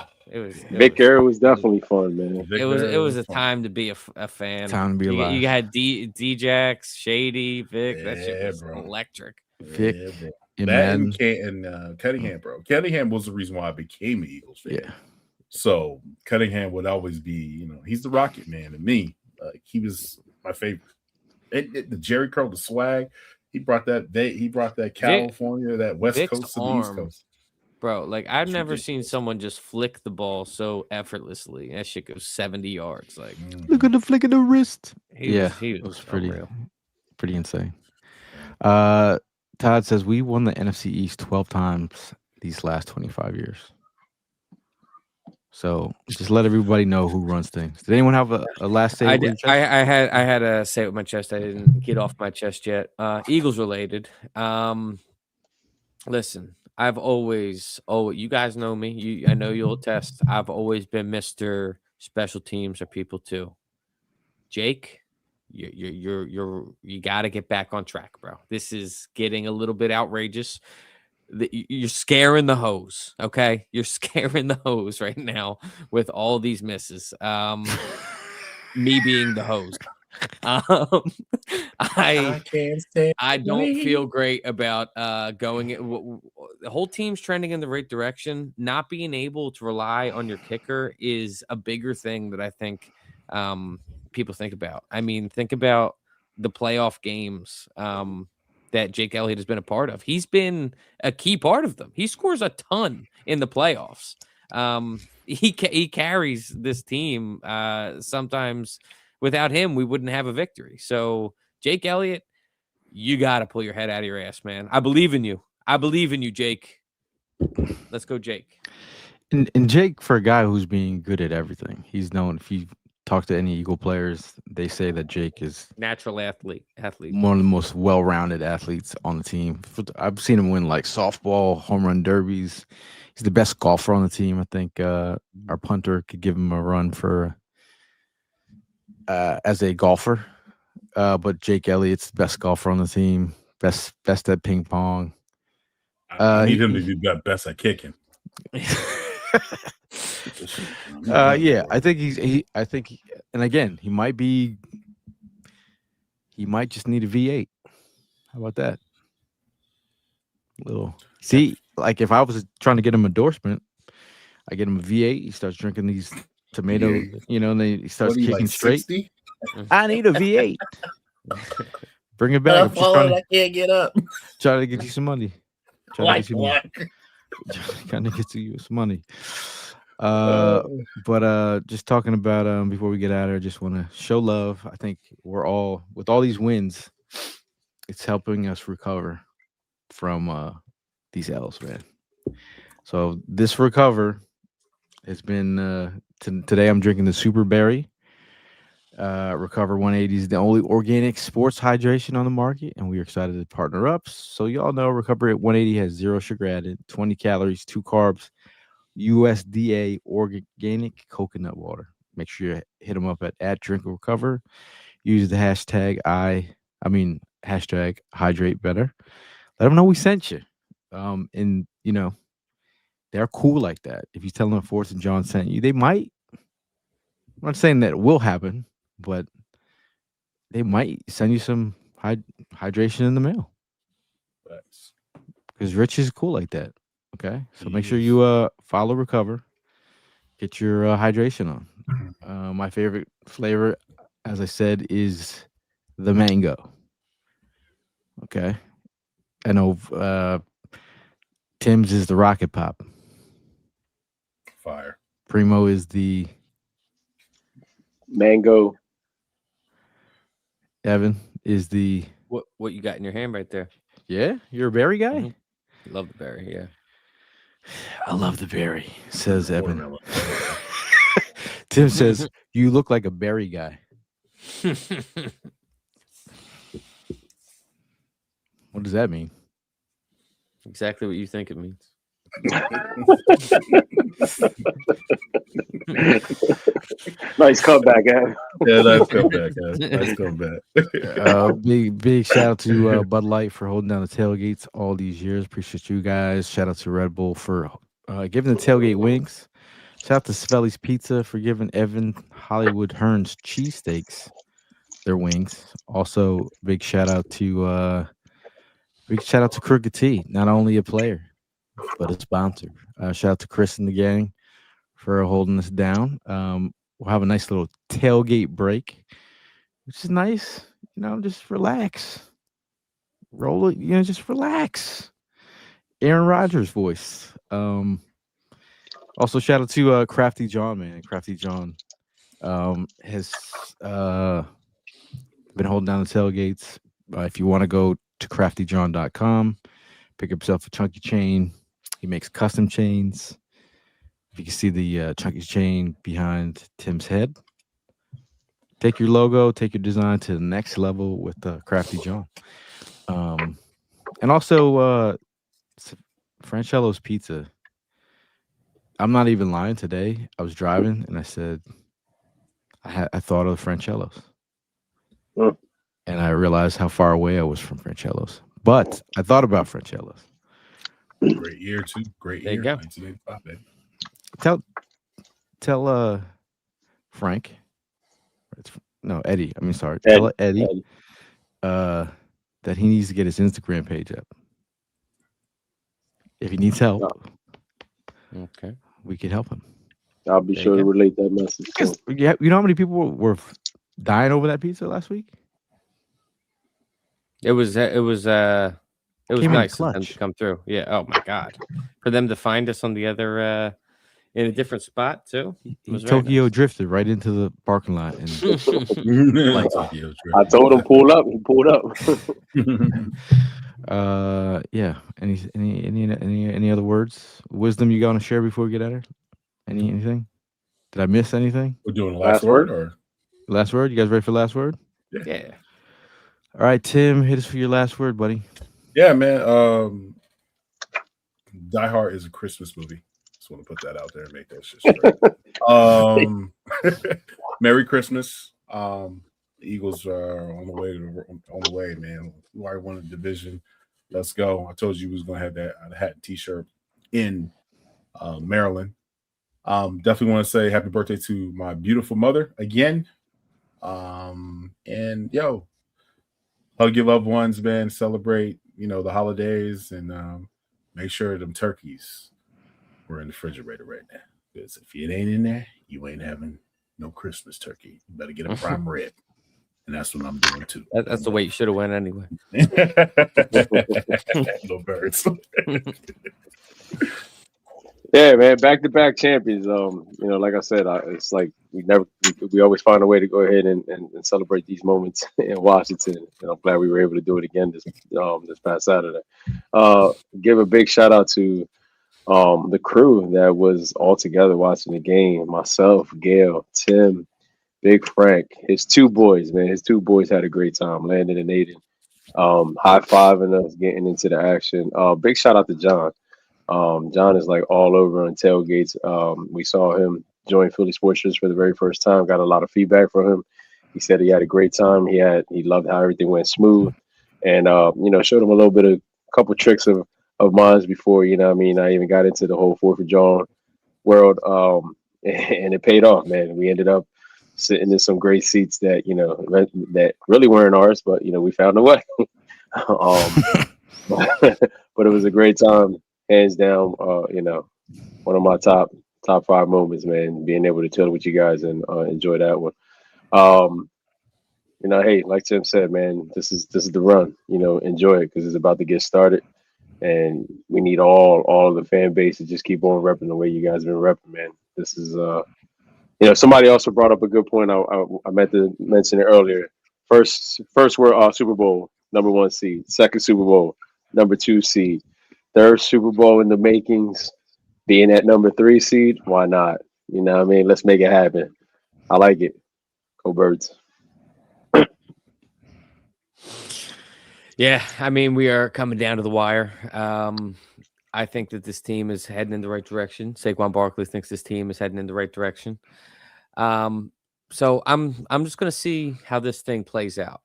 Vic era was definitely fun, man. It was a time to be a fan. Time to be alive. You had D-Jax, Shady, Vic. That shit was electric. Vic, and Cunningham, bro. Cunningham was the reason why I became an Eagles fan. Yeah. So Cunningham would always be, he's the Rocket Man to me. He was my favorite. The Jerry curl, the swag. He brought that California, that West Vic's Coast to the East arm, Coast. bro. Like I've It's never seen ridiculous. someone just flick the ball so effortlessly. That shit goes 70 yards. Like Look at the flick of the wrist. he Yeah, he it was was pretty unreal. insane. Todd says we won the NFC East 12 times these last 25 years. So just let everybody know who runs things. Did anyone have a last say? I with did. your chest? I had to say it with my chest. I didn't get off my chest yet. Eagles related. Listen, I've always you guys know me. I know you'll attest. I've always been Mr. Special Teams or people too. Jake, you got to get back on track, bro. This is getting a little bit outrageous. You're scaring the hose, okay? You're scaring the hose right now with all these misses. Me being the host. I don't feel great about going. The whole team's trending in the right direction. Not being able to rely on your kicker is a bigger thing that I think people think about. I mean, think about the playoff games that Jake Elliott has been a part of. He's been a key part of them. He scores a ton in the playoffs. He carries this team. Sometimes without him, we wouldn't have a victory. So Jake Elliott, you got to pull your head out of your ass, man. I believe in you. I believe in you, Jake. Let's go, Jake. And Jake, for a guy who's being good at everything, he's known. If you talk to any Eagle players, they say that Jake is Natural athlete. one of the most well-rounded athletes on the team. I've seen him win like softball, home run derbies. He's the best golfer on the team. I think our punter could give him a run for as a golfer. But Jake Elliott's the best golfer on the team. Best at ping pong. I need him to be best at kicking. Yeah, I think and again, he might just need a V8. How about that? Like if I was trying to get him endorsement, I get him a V8. He starts drinking these tomato, and then he starts kicking like straight. 60? I need a V8. Bring it back. I'm just I can't get up. trying to get you some money. Trying to get you some money. But just talking about before we get out of here, I just want to show love. I think we're all with all these wins, it's helping us recover from these L's, man. So this recover has been today. I'm drinking the Super Berry. Recover 180 is the only organic sports hydration on the market, and we are excited to partner up. So y'all know Recover at 180 has 0 sugar added, 20 calories, 2 carbs, USDA organic coconut water. Make sure you hit them up at Drink Recover. Use the hashtag hashtag hydrate better. Let them know we sent you. And they're cool like that. If you tell them Forrest and Jawn sent you, they might. I'm not saying that it will happen, but they might send you some hydration in the mail. Because Rich is cool like that. Okay, so make sure you follow Recover, get your hydration on. My favorite flavor, as I said, is the mango. Okay, I know Tim's is the Rocket Pop. Fire. Primo is the mango. Evan is the what you got in your hand right there? Yeah, you're a berry guy. Mm-hmm. Love the berry. Yeah, I love the berry. Says Evan. Tim says you look like a berry guy. What does that mean? Exactly what you think it means. Nice comeback, Evan. Yeah, nice comeback, guys. Nice comeback. Big shout out to Bud Light for holding down the tailgates all these years. Appreciate you guys. Shout out to Red Bull for giving the tailgate wings. Shout out to Svelli's Pizza for giving Evan Hollywood Hearns cheesesteaks their wings. Also, big shout out to Crooked T, not only a player but a sponsor. Shout out to Chris and the gang for holding us down. We'll have a nice little tailgate break, which is nice. Just relax. roll it, just relax. Aaron Rodgers voice. Also shout out to Crafty Jawn, man. Crafty Jawn has been holding down the tailgates. If you want to go to craftyjawn.com, pick up yourself a chunky chain. He makes custom chains. If you can see the chunky chain behind Tim's head, take your logo, take your design to the next level with Crafty Jawn. And also Francello's Pizza. I'm not even lying. Today I was driving and I said I thought of Francello's. Mm. And I realized how far away I was from Francello's. But I thought about Francello's. Great year too. Great There you year. go. 1985, baby. Tell Frank. Eddie. I mean, sorry. Ed, Tell Eddie Ed. that he needs to get his Instagram page up. If he needs help, Okay. we can help him. I'll be There sure you to go. relate that message. To him. Yeah, you know how many people were dying over that pizza last week? It was Came in nice of them clutch. to come through. Yeah. Oh my God. For them to find us on the other in a different spot too. He was very Tokyo nice. drifted right into the parking lot, and Like Tokyo Drift. I told him pull up. He pulled up. yeah. Any other words, wisdom you got to share before we get at her? Anything? Did I miss anything? We're doing the Last last word, or Last word? You guys ready for last word? Yeah. All right, Tim, hit us for your last word, buddy. yeah, man. Die Hard is a Christmas movie. Just want to put that out there and make that shit straight. Merry Christmas. The Eagles are on the way, man. We already won the division. Let's go. I told you we was gonna have that hat and t-shirt in Maryland. Definitely want to say happy birthday to my beautiful mother again. And yo, hug your loved ones, man. Celebrate, the holidays, and make sure them turkeys were in the refrigerator right now. Because if it ain't in there, you ain't having no Christmas turkey. You better get a prime rib. And that's what I'm doing too. That's the way you should have went anyway. Little birds. Yeah, man, back-to-back champions. Like I said, it's like we always find a way to go ahead and celebrate these moments in Washington. And I'm glad we were able to do it again this past Saturday. Give a big shout out to the crew that was all together watching the game. Myself, Gail, Tim, Big Frank, his two boys, man. His two boys had a great time, Landon and Aiden. High-fiving us, getting into the action. Big shout out to John. John is like all over on tailgates. We saw him join Philly Sports Trips for the very first time. Got a lot of feedback from him. He said he had a great time. He loved how everything went smooth, and showed him a little bit of couple tricks of mine before I even got into the whole 4th of July world. And it paid off, man. We ended up sitting in some great seats that that really weren't ours, but we found a way. But it was a great time. Hands down, one of my top 5 moments, man. Being able to chill with you guys and enjoy that one. Hey, like Tim said, man, this is the run. Enjoy it because it's about to get started, and we need all of the fan base to just keep on repping the way you guys have been repping, man. This is somebody also brought up a good point. I meant to mention it earlier. First World Super Bowl, number 1 seed. Second Super Bowl, number 2 seed. Third Super Bowl in the makings, being at number 3 seed. Why not? Let's make it happen. I like it. Go Birds. Yeah, we are coming down to the wire. I think that this team is heading in the right direction. Saquon Barkley thinks this team is heading in the right direction. So I'm just gonna see how this thing plays out.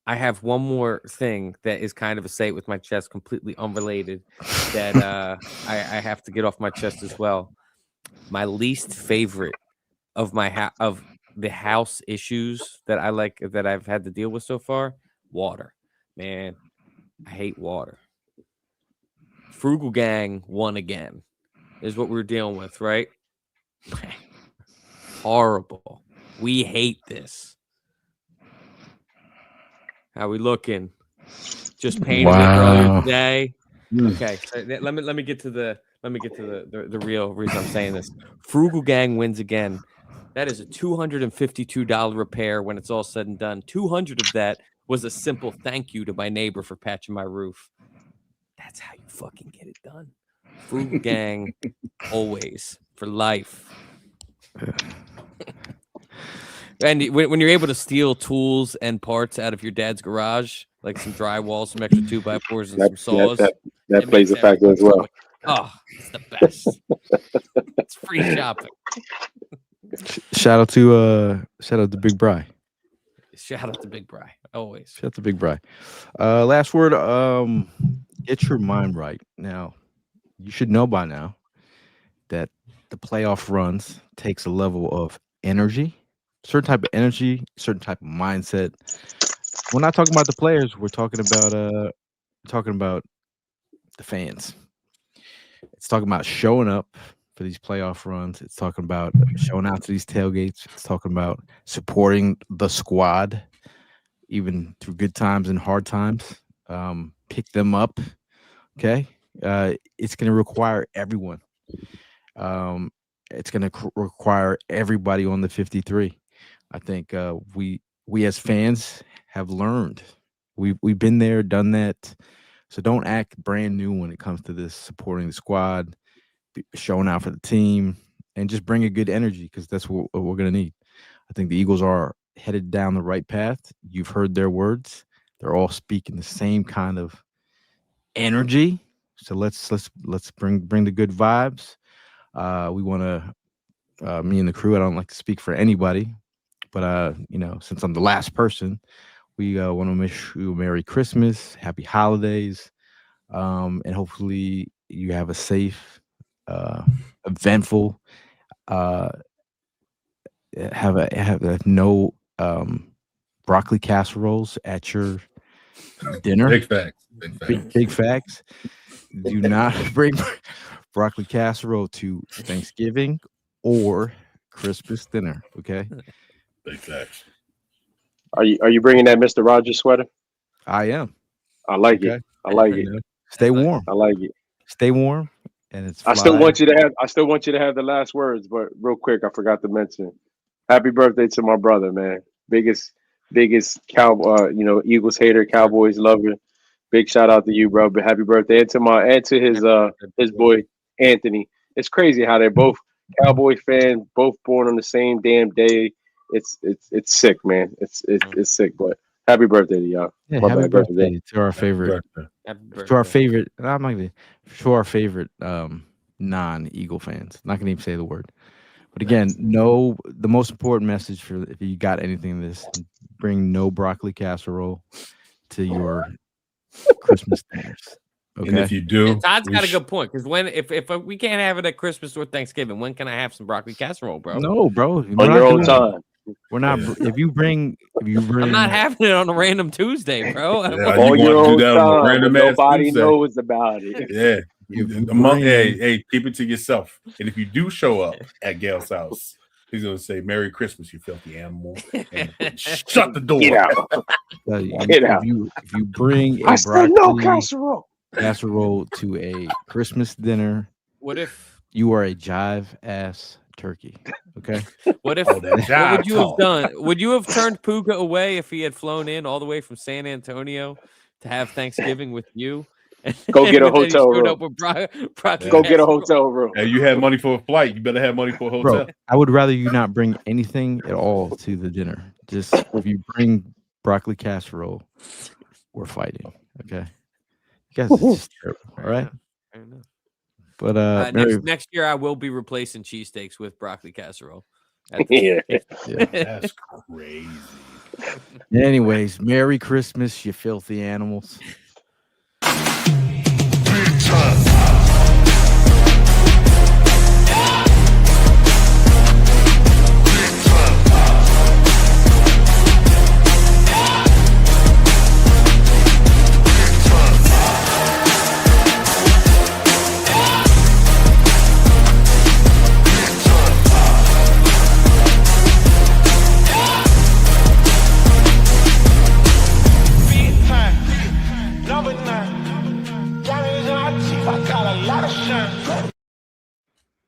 I have one more thing that is kind of a say it with my chest, completely unrelated, that I have to get off my chest as well. My least favorite of of the house issues that I've had to deal with so far, water. Man, I hate water. Frugal Gang won again, is what we're dealing with, right? Horrible. We hate this. How we looking? Just painted it earlier Wow. today. Okay, so let me get to the real reason I'm saying this. Frugal Gang wins again. That is a $252 repair when it's all said and done. 200 of that was a simple thank you to my neighbor for patching my roof. That's how you fucking get it done. Frugal Gang, always for life. And when you're able to steal tools and parts out of your dad's garage, like some drywall, some extra 2x4s, and some saws, that it plays a makes factor as everything well. Oh, it's the best. It's free shopping. Shout out to Big Bry. Shout out to Big Bry. Always. Shout out to Big Bry. Last word. Get your mind right. Now, you should know by now that the playoff runs takes a level of energy, certain type of energy, certain type of mindset. We're not talking about the players. We're talking about the fans. It's talking about showing up for these playoff runs. It's talking about showing out to these tailgates. It's talking about supporting the squad, even through good times and hard times. Pick them up. Okay. It's going to require everyone. It's going to require everybody on the 53. I think we as fans have learned. We've been there, done that. So don't act brand new when it comes to this, supporting the squad, showing out for the team, and just bring a good energy, because that's what we're going to need. I think the Eagles are headed down the right path. You've heard their words. They're all speaking the same kind of energy. So let's bring the good vibes. We want to, me and the crew, I don't like to speak for anybody, but since I'm the last person, we want to wish you a Merry Christmas, Happy Holidays, and hopefully you have a safe, eventful, have no broccoli casseroles at your dinner. Big facts. Big facts. Do not bring broccoli casserole to Thanksgiving or Christmas dinner. Okay. Big facts. Are you bringing that Mr. Rogers sweater? I am. I like it. I like it. Stay warm. I like it. Stay warm. And it's. I still want you to have the last words, but real quick, I forgot to mention. Happy birthday to my brother, man. Biggest cow, Eagles hater, Cowboys lover. Big shout out to you, bro. But happy birthday, and to his boy Anthony. It's crazy how they're both Cowboy fans, both born on the same damn day. It's sick, man. It's sick. But happy birthday to y'all. Yeah, happy birthday to our favorite. To our favorite. I'm not gonna. To our favorite non-Eagle fans. Not gonna even say the word. But again, the most important message for if you got anything in this, bring no broccoli casserole to your Christmas dinners. Okay. And if you do, Todd's got a good point, because if we can't have it at Christmas or Thanksgiving, when can I have some broccoli casserole, bro? No, bro. On your own time. We're not. If you bring. I'm not having it on a random Tuesday, bro. On your own time. Nobody knows about it. Yeah. Hey, keep it to yourself. And if you do show up at Gail's house, he's gonna say "Merry Christmas, you filthy animal," and shut the door. Get out. Get out. If you bring a casserole to a Christmas dinner, what if you are a jive ass turkey? Okay. What if? What would you have done? Would you have turned Puga away if he had flown in all the way from San Antonio to have Thanksgiving with you? Go get a hotel room. Go get a hotel room. Hey, you had money for a flight. You better have money for a hotel. Bro, I would rather you not bring anything at all to the dinner. Just if you bring broccoli casserole, we're fighting. Okay. You guys are just terrible. All right. Fair enough. But next year I will be replacing cheesesteaks with broccoli casserole. Yeah. That's crazy. Anyways, Merry Christmas, you filthy animals. I got a lot of shine.